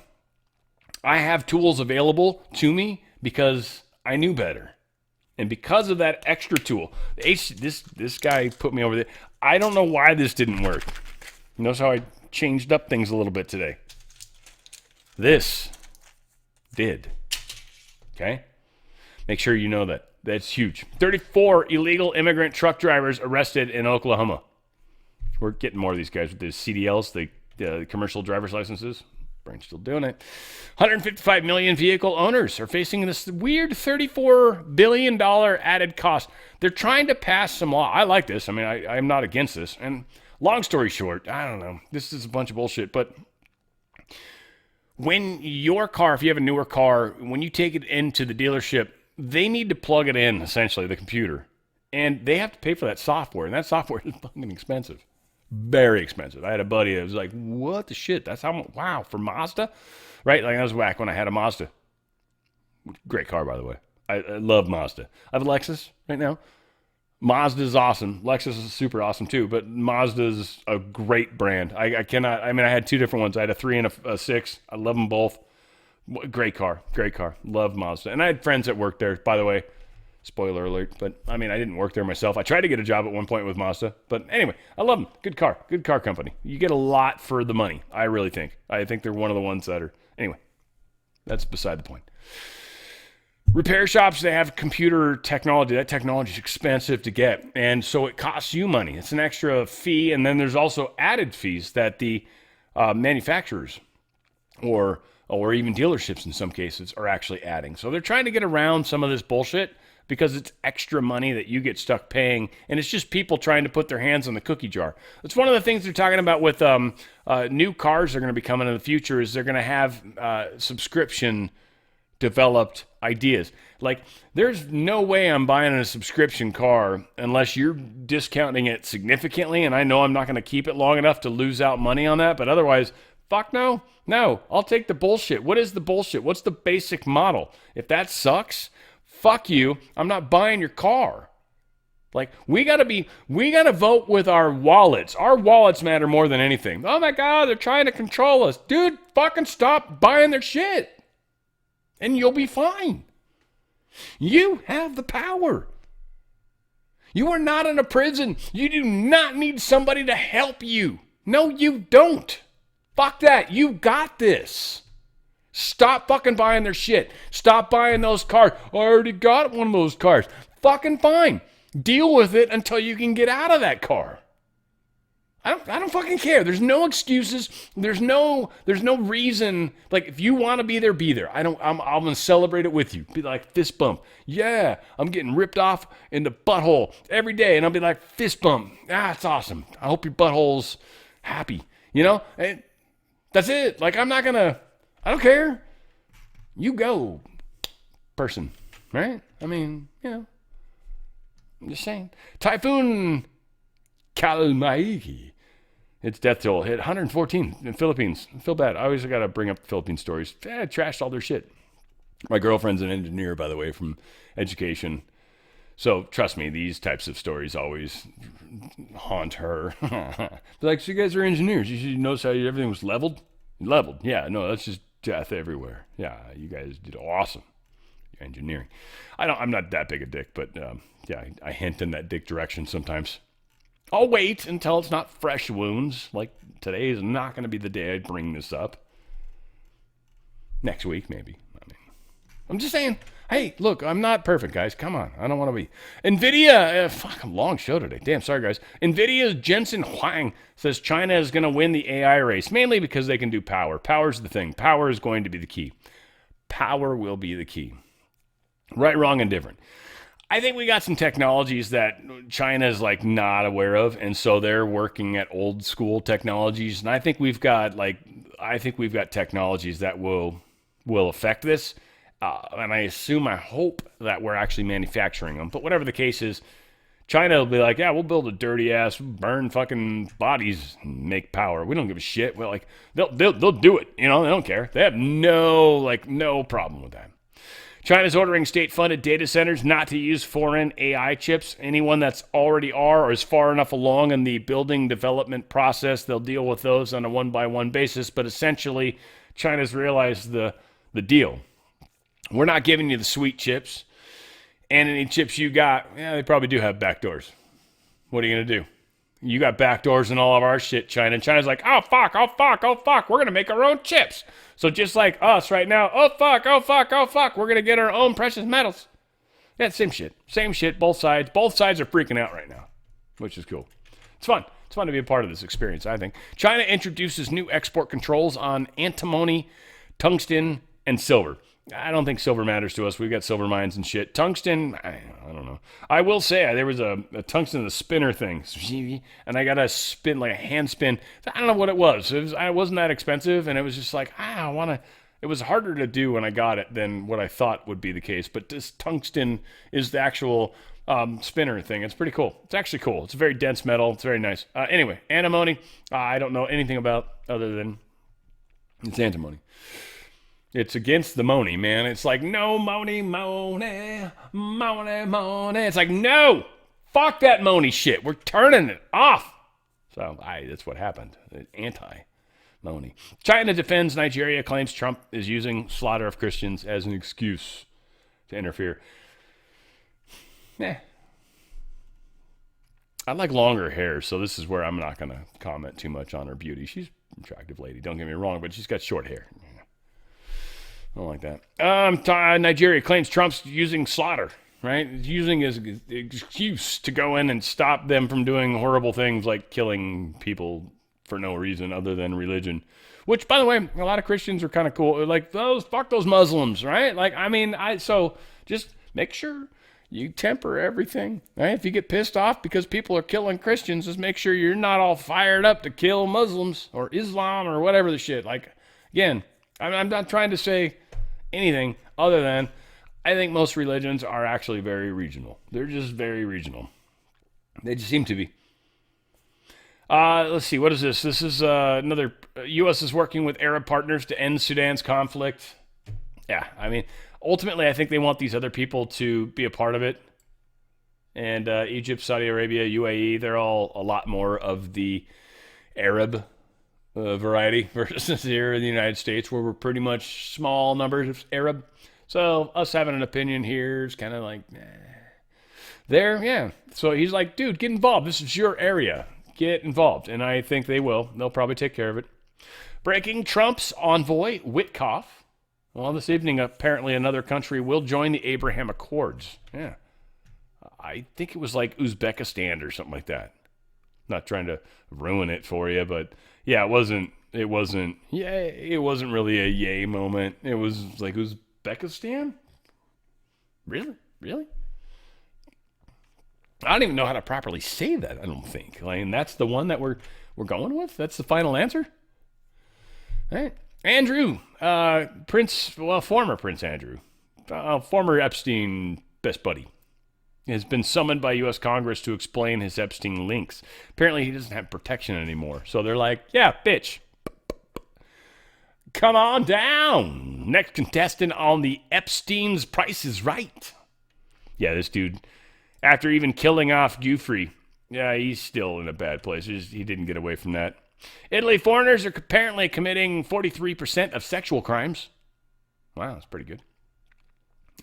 I have tools available to me because I knew better. And because of that extra tool, this guy put me over there. I don't know why this didn't work. Notice how I changed up things a little bit today. This did. Okay? Make sure you know that. That's huge. 34 illegal immigrant truck drivers arrested in Oklahoma. We're getting more of these guys with the CDLs, the commercial driver's licenses. Brain's still doing it. 155 million vehicle owners are facing this weird $34 billion added cost. They're trying to pass some law. I like this. I mean, I'm not against this. And long story short, I don't know. This is a bunch of bullshit. But when your car, if you have a newer car, when you take it into the dealership, they need to plug it in, essentially, the computer. And they have to pay for that software. And that software is fucking expensive. Very expensive. I had a buddy that was like, what the shit? That's how much? Wow, for Mazda? Right? Like, that was whack when I had a Mazda. Great car, by the way. I love Mazda. I have a Lexus right now. Mazda is awesome. Lexus is super awesome too, but Mazda is a great brand. I had two different ones. I had a 3 and a 6. I love them both. Great car. Great car. Love Mazda. And I had friends that worked there, by the way. Spoiler alert, but I didn't work there myself. I tried to get a job at one point with Mazda, but anyway, I love them. Good car company. You get a lot for the money, I really think. I think they're one of the ones that are, anyway, that's beside the point. Repair shops, they have computer technology. That technology is expensive to get, and so it costs you money. It's an extra fee, and then there's also added fees that the manufacturers or even dealerships in some cases are actually adding. So they're trying to get around some of this bullshit because it's extra money that you get stuck paying, and it's just people trying to put their hands on the cookie jar. It's one of the things they're talking about with new cars that are going to be coming in the future is they're going to have subscription developed ideas. Like, there's no way I'm buying a subscription car unless you're discounting it significantly, and I know I'm not going to keep it long enough to lose out money on that, but otherwise, fuck no. No, I'll take the bullshit. What is the bullshit? What's the basic model? If that sucks, fuck you. I'm not buying your car. Like, we gotta vote with our wallets. Our wallets matter more than anything. Oh my God, they're trying to control us. Dude, fucking stop buying their shit. And you'll be fine. You have the power. You are not in a prison. You do not need somebody to help you. No, you don't. Fuck that. You got this. Stop fucking buying their shit. Stop buying those cars. I already got one of those cars. Fucking fine. Deal with it until you can get out of that car. I don't fucking care. There's no excuses. There's no reason. Like, if you want to be there, be there. I'm gonna celebrate it with you. Be like, fist bump. Yeah, I'm getting ripped off in the butthole every day, and I'll be like, fist bump. Ah, it's awesome. I hope your butthole's happy. And that's it. Like, I don't care. You go, person. Right? I mean, I'm just saying. Typhoon Kalmaiki. Its death toll hit 114 in the Philippines. I feel bad. I always got to bring up Philippine stories. I trashed all their shit. My girlfriend's an engineer, by the way, from education. So trust me, these types of stories always haunt her. Like, so you guys are engineers. You should notice how everything was leveled. Leveled. Yeah, no, that's just death everywhere. Yeah, you guys did awesome. Engineering. I'm not that big a dick, but yeah, I hint in that dick direction sometimes. I'll wait until it's not fresh wounds. Like, today is not going to be the day I bring this up. Next week, maybe. I'm just saying, hey, look, I'm not perfect, guys. Come on. I don't want to be. NVIDIA, fuck, a long show today. Damn, sorry, guys. NVIDIA's Jensen Huang says China is going to win the AI race, mainly because they can do power. Power's the thing. Power is going to be the key. Power will be the key. Right, wrong, and different. I think we got some technologies that China is like not aware of, and so they're working at old school technologies. And I think we've got technologies that will affect this. And I hope that we're actually manufacturing them. But whatever the case is, China will be like, yeah, we'll build a dirty ass, burn fucking bodies, and make power. We don't give a shit. We're like, they'll do it. They don't care. They have no problem with that. China's ordering state-funded data centers not to use foreign AI chips. Anyone that's already or is far enough along in the building development process, they'll deal with those on a one-by-one basis. But essentially, China's realized the deal. We're not giving you the sweet chips. And any chips you got, yeah, they probably do have backdoors. What are you going to do? You got backdoors in all of our shit, China. And China's like, oh, fuck. We're going to make our own chips. So just like us right now, oh, fuck. We're going to get our own precious metals. Yeah, same shit. Both sides. Both sides are freaking out right now, which is cool. It's fun. It's fun to be a part of this experience, I think. China introduces new export controls on antimony, tungsten, and silver. I don't think silver matters to us. We've got silver mines and shit. Tungsten, I don't know. I will say there was a tungsten, the spinner thing, and I got a spin, like a hand spin. I don't know what it was. It wasn't that expensive, and it was just like, it was harder to do when I got it than what I thought would be the case. But this tungsten is the actual spinner thing. It's pretty cool. It's actually cool. It's a very dense metal. It's very nice. Anyway, antimony, I don't know anything about other than it's antimony. It's against the money, man. It's like, no money. It's like, no, fuck that money shit. We're turning it off. So that's what happened. Anti-money. China defends Nigeria, claims Trump is using slaughter of Christians as an excuse to interfere. I like longer hair, so this is where I'm not going to comment too much on her beauty. She's an attractive lady, don't get me wrong, but she's got short hair. I don't like that. Nigeria claims Trump's using slaughter, right? He's using his excuse to go in and stop them from doing horrible things like killing people for no reason other than religion. Which, by the way, a lot of Christians are kind of cool. Like, fuck those Muslims, right? Like, so just make sure you temper everything, right? If you get pissed off because people are killing Christians, just make sure you're not all fired up to kill Muslims or Islam or whatever the shit. Like, again, I'm not trying to say anything other than I think most religions are actually very regional. They're just very regional. They just seem to be. Let's see. What is this? This is another. U.S. is working with Arab partners to end Sudan's conflict. Yeah, ultimately, I think they want these other people to be a part of it. And Egypt, Saudi Arabia, UAE, they're all a lot more of the Arab variety versus here in the United States, where we're pretty much small numbers of Arab. So us having an opinion here is kind of like, there, yeah. So he's like, dude, get involved. This is your area. Get involved. And I think they will. They'll probably take care of it. Breaking: Trump's envoy, Witkoff. Well, this evening, apparently another country will join the Abraham Accords. Yeah. I think it was like Uzbekistan or something like that. Not trying to ruin it for you, but yeah, it wasn't really a yay moment. It was like Uzbekistan? Really? I don't even know how to properly say that, I don't think. Like, that's the one that we're going with? That's the final answer? All right. Andrew, former Prince Andrew, former Epstein best buddy, has been summoned by U.S. Congress to explain his Epstein links. Apparently, he doesn't have protection anymore. So they're like, yeah, bitch, come on down. Next contestant on the Epstein's Price is Right. Yeah, this dude, after even killing off Giuffre, yeah, he's still in a bad place. He didn't get away from that. Italy, foreigners are apparently committing 43% of sexual crimes. Wow, that's pretty good.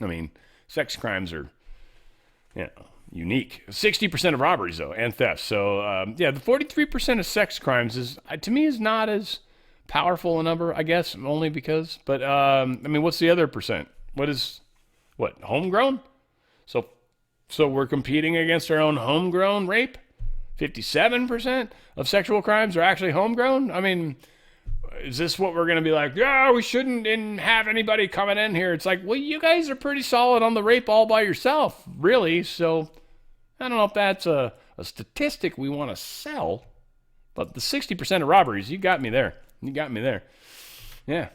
I mean, sex crimes are, unique. 60% of robberies, though, and thefts. So, the 43% of sex crimes to me, is not as powerful a number, I guess, only because. But, what's the other percent? Homegrown? So we're competing against our own homegrown rape? 57% of sexual crimes are actually homegrown? I mean, is this what we're going to be like, yeah, we shouldn't have anybody coming in here? It's like, well, you guys are pretty solid on the rape all by yourself, really. So I don't know if that's a statistic we want to sell, but the 60% of robberies, you got me there. Yeah.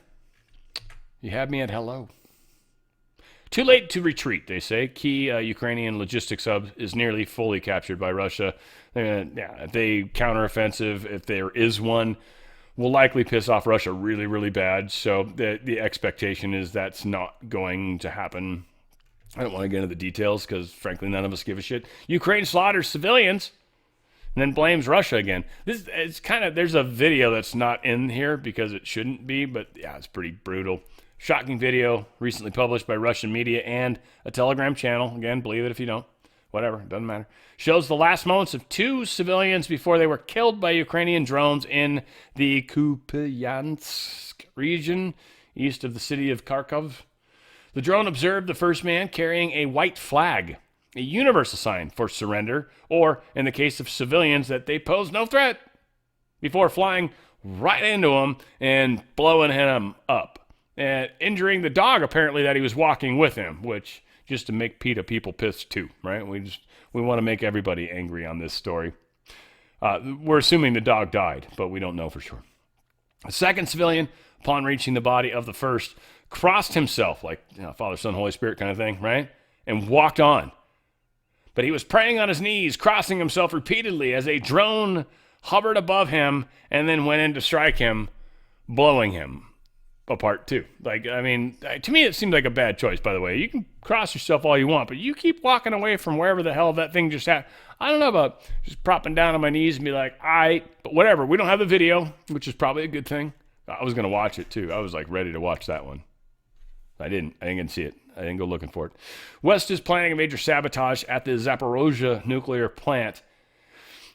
You had me at hello. Too late to retreat, they say. Key Ukrainian logistics hub is nearly fully captured by Russia. If they counteroffensive, if there is one, will likely piss off Russia really, really bad. So the expectation is that's not going to happen. I don't want to get into the details because, frankly, none of us give a shit. Ukraine slaughters civilians and then blames Russia again. There's a video that's not in here because it shouldn't be, but yeah, it's pretty brutal. Shocking video recently published by Russian media and a Telegram channel. Again, believe it if you don't. Whatever, doesn't matter. Shows the last moments of two civilians before they were killed by Ukrainian drones in the Kupiansk region, east of the city of Kharkov. The drone observed the first man carrying a white flag, a universal sign for surrender, or, in the case of civilians, that they pose no threat, before flying right into him and blowing him up. And injuring the dog, apparently, that he was walking with him, which, just to make PETA people pissed too, right? We want to make everybody angry on this story. We're assuming the dog died, but we don't know for sure. A second civilian, upon reaching the body of the first, crossed himself, like Father, Son, Holy Spirit kind of thing, right? And walked on. But he was praying on his knees, crossing himself repeatedly as a drone hovered above him and then went in to strike him, blowing him apart too. To me, it seemed like a bad choice, by the way. You can cross yourself all you want, but you keep walking away from wherever the hell that thing just happened. I don't know about just propping down on my knees and be like, all right, but whatever. We don't have the video, which is probably a good thing. I was going to watch it too. I was ready to watch that one. I didn't get to see it. I didn't go looking for it. West is planning a major sabotage at the Zaporozhye nuclear plant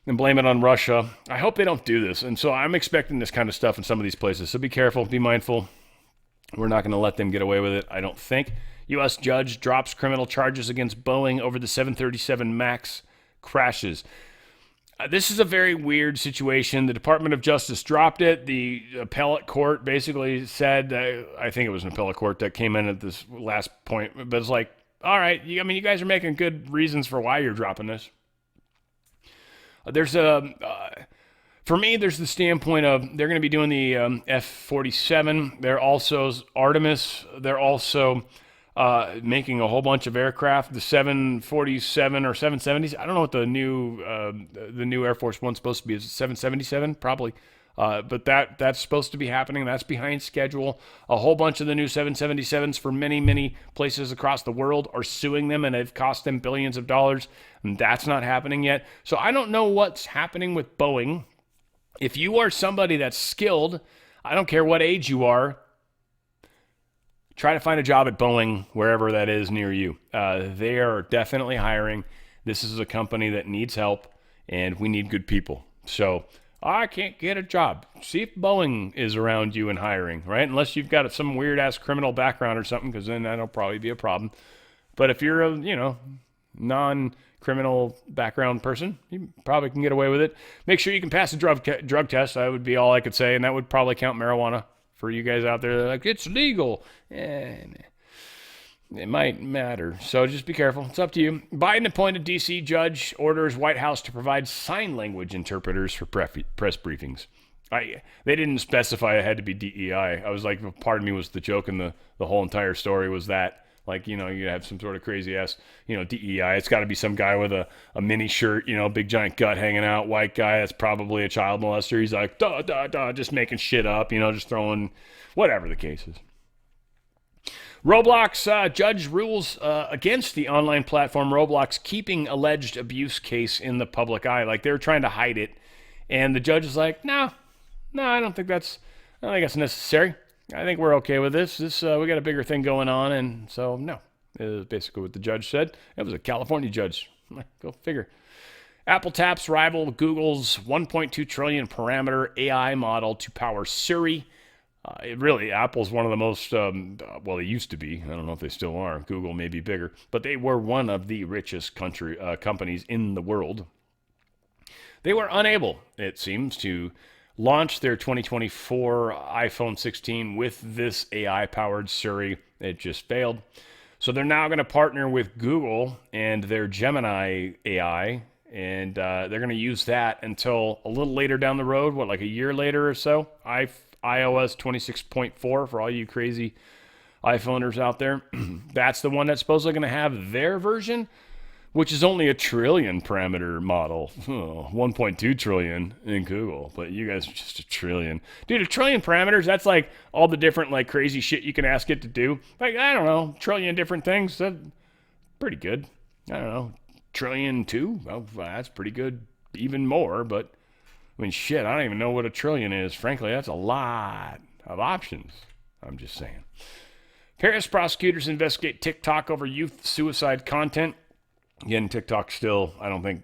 and blame it on Russia. I hope they don't do this. And so I'm expecting this kind of stuff in some of these places. So be careful, be mindful. We're not going to let them get away with it, I don't think. U.S. judge drops criminal charges against Boeing over the 737 MAX crashes. This is a very weird situation. The Department of Justice dropped it. The appellate court basically said, I think it was an appellate court that came in at this last point, but it's like, all right, you guys are making good reasons for why you're dropping this. For me, there's the standpoint of they're going to be doing the F-47. They're also Artemis. They're also making a whole bunch of aircraft, the 747 or 770s. I don't know what the new Air Force One's supposed to be. Is it 777? Probably. But that's supposed to be happening. That's behind schedule. A whole bunch of the new 777s for many, many places across the world are suing them, and they've cost them billions of dollars, and that's not happening yet. So I don't know what's happening with Boeing. If you are somebody that's skilled, I don't care what age you are, try to find a job at Boeing, wherever that is near you. They are definitely hiring. This is a company that needs help, and we need good people. So I can't get a job. See if Boeing is around you and hiring, right? Unless you've got some weird-ass criminal background or something, because then that'll probably be a problem. But if you're non-criminal background person, you probably can get away with it. Make sure you can pass a drug test. That would be all I could say, and that would probably count marijuana for you guys out there. That are like, it's legal. It might matter, so just be careful. It's up to you. Biden appointed D.C. judge orders White House to provide sign language interpreters for press briefings. They didn't specify it had to be DEI. I was like, part of me was the joke, and the whole entire story was that. Like, you have some sort of crazy ass, DEI. It's got to be some guy with a mini shirt, big giant gut hanging out, white guy that's probably a child molester. He's like, just making shit up, just throwing whatever the case is. Roblox judge rules against the online platform Roblox keeping alleged abuse case in the public eye. Like, they were trying to hide it, and the judge is like, no, I don't think that's necessary. I think we're okay with this. We got a bigger thing going on, and so no. Is basically what the judge said. It was a California judge. Go figure. Apple taps rival Google's 1.2 trillion parameter AI model to power Siri. Apple's one of the most, they used to be. I don't know if they still are. Google may be bigger, but they were one of the richest companies in the world. They were unable, it seems, to launch their 2024 iPhone 16 with this AI-powered Siri. It just failed. So they're now going to partner with Google and their Gemini AI, and they're going to use that until a little later down the road, like a year later or so. iOS 26.4 for all you crazy iPhoneers out there. That's the one that's supposedly going to have their version, which is only a trillion parameter model. 1.2 trillion in Google, but you guys are just a trillion. Dude, a trillion parameters, that's like all the different like crazy shit you can ask it to do. Like, I don't know, trillion different things. That's pretty good. I don't know, trillion two? Well, that's pretty good, even more, but I mean, shit, I don't even know what a trillion is. Frankly, that's a lot of options. I'm just saying. Paris prosecutors investigate TikTok over youth suicide content. Again, TikTok's still, I don't think,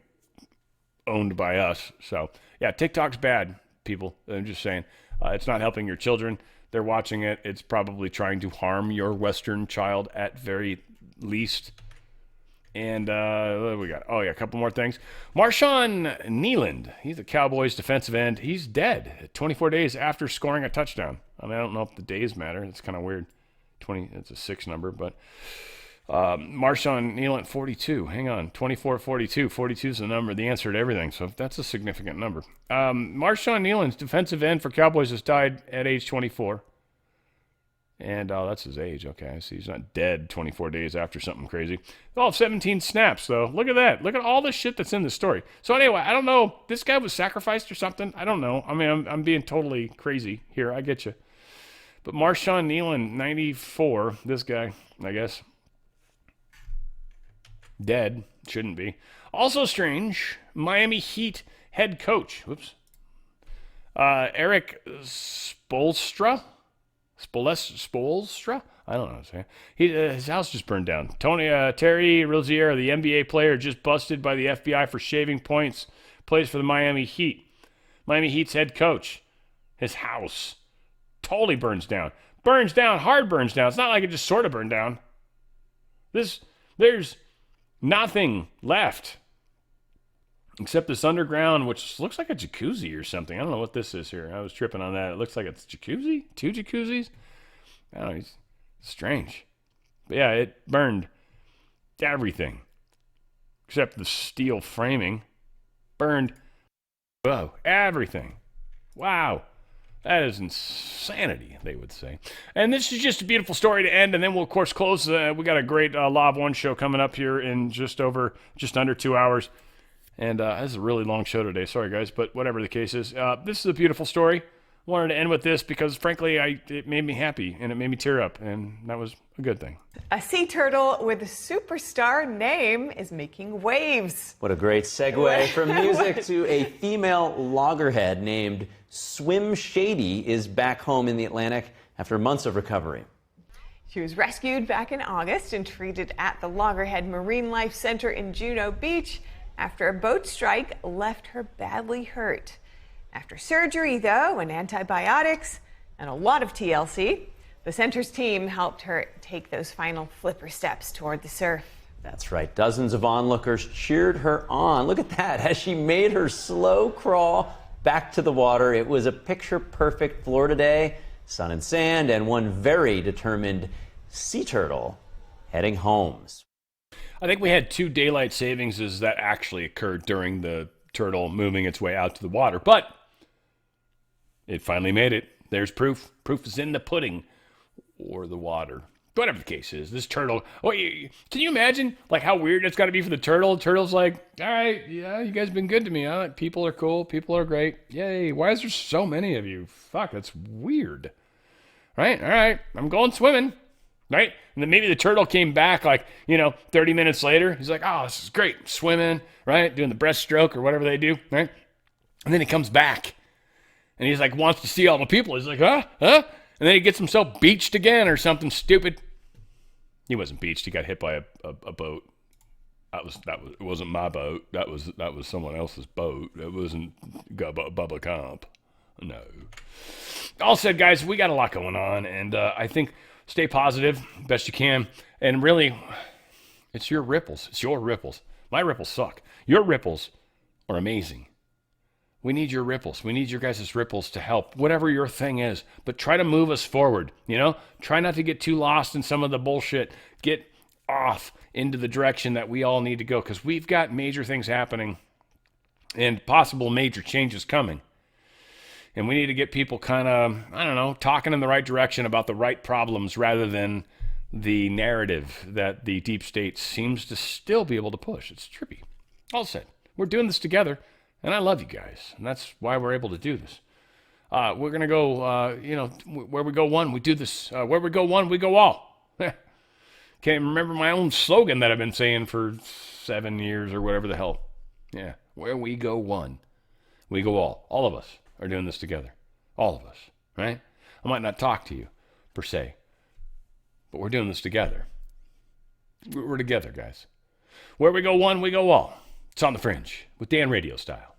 owned by us. So, yeah, TikTok's bad, people. I'm just saying. It's not helping your children. They're watching it. It's probably trying to harm your Western child at very least. And what do we got? Oh, yeah, a couple more things. Marshawn Nealand, he's a Cowboys defensive end. He's dead 24 days after scoring a touchdown. I mean, I don't know if the days matter. It's kind of weird. It's a 6 number, but Marshawn Nealand, 42. Hang on, 24-42. 42 is the number, the answer to everything, so that's a significant number. Marshawn Nealand's defensive end for Cowboys has died at age 24. And that's his age. Okay, I see. He's not dead 24 days after something crazy. All 17 snaps, though. Look at that. Look at all the shit that's in the story. So anyway, I don't know. This guy was sacrificed or something. I don't know. I mean, I'm being totally crazy here. I get you. But Marshawn Nealand, 94, this guy, I guess. Dead. Shouldn't be. Also strange, Miami Heat head coach. Whoops. Eric Spoelstra? I don't know what I'm saying. His house just burned down. Terry Rozier, the NBA player, just busted by the FBI for shaving points. Plays for the Miami Heat. Miami Heat's head coach. His house totally burns down. Burns down, hard burns down. It's not like it just sort of burned down. There's nothing left except this underground, which looks like a jacuzzi or something. I don't know what this is here. I was tripping on that. It looks like it's jacuzzi? 2 jacuzzis? I don't know. It's strange. But yeah, it burned everything except the steel framing. Burned everything. Wow. That is insanity, they would say. And this is just a beautiful story to end, and then we'll, of course, close. We got a great Law of One show coming up here in just under 2 hours. And this is a really long show today. Sorry, guys, but whatever the case is. This is a beautiful story. Wanted to end with this because, frankly, it made me happy, and it made me tear up, and that was a good thing. A sea turtle with a superstar name is making waves. What a great segue from music to a female loggerhead named Swim Shady is back home in the Atlantic after months of recovery. She was rescued back in August and treated at the Loggerhead Marine Life Center in Juno Beach after a boat strike left her badly hurt. After surgery, though, and antibiotics, and a lot of TLC, the center's team helped her take those final flipper steps toward the surf. That's right. Dozens of onlookers cheered her on. Look at that, as she made her slow crawl back to the water. It was a picture-perfect Florida day, sun and sand, and one very determined sea turtle heading home. I think we had 2 daylight savings that actually occurred during the turtle moving its way out to the water, but it finally made it. There's proof. Proof is in the pudding or the water. Whatever the case is, this turtle. Oh, can you imagine like how weird it's got to be for the turtle? The turtle's like, all right, yeah, you guys been good to me. Huh? People are cool. People are great. Yay. Why is there so many of you? Fuck, that's weird. Right? All right, I'm going swimming. Right? And then maybe the turtle came back 30 minutes later. He's like, oh, this is great. I'm swimming, right? Doing the breaststroke or whatever they do, right? And then he comes back and he's like, wants to see all the people. He's like, huh? And then he gets himself beached again or something stupid. He wasn't beached. He got hit by a boat. It wasn't my boat. That was someone else's boat. It wasn't Bubba Comp. No. All said, guys, we got a lot going on, and I think stay positive best you can. And really, it's your ripples. It's your ripples. My ripples suck. Your ripples are amazing. We need your ripples. We need your guys' ripples to help, whatever your thing is. But try to move us forward, Try not to get too lost in some of the bullshit. Get off into the direction that we all need to go, because we've got major things happening and possible major changes coming. And we need to get people kind of, talking in the right direction about the right problems rather than the narrative that the deep state seems to still be able to push. It's trippy. All said, we're doing this together. And I love you guys, and that's why we're able to do this. We're going to go, where we go one, we do this. Where we go one, we go all. Can't remember my own slogan that I've been saying for 7 years or whatever the hell. Yeah, where we go one, we go all. All of us are doing this together. All of us, right? I might not talk to you, per se, but we're doing this together. We're together, guys. Where we go one, we go all. It's on the Fringe with Dan RadioStyle.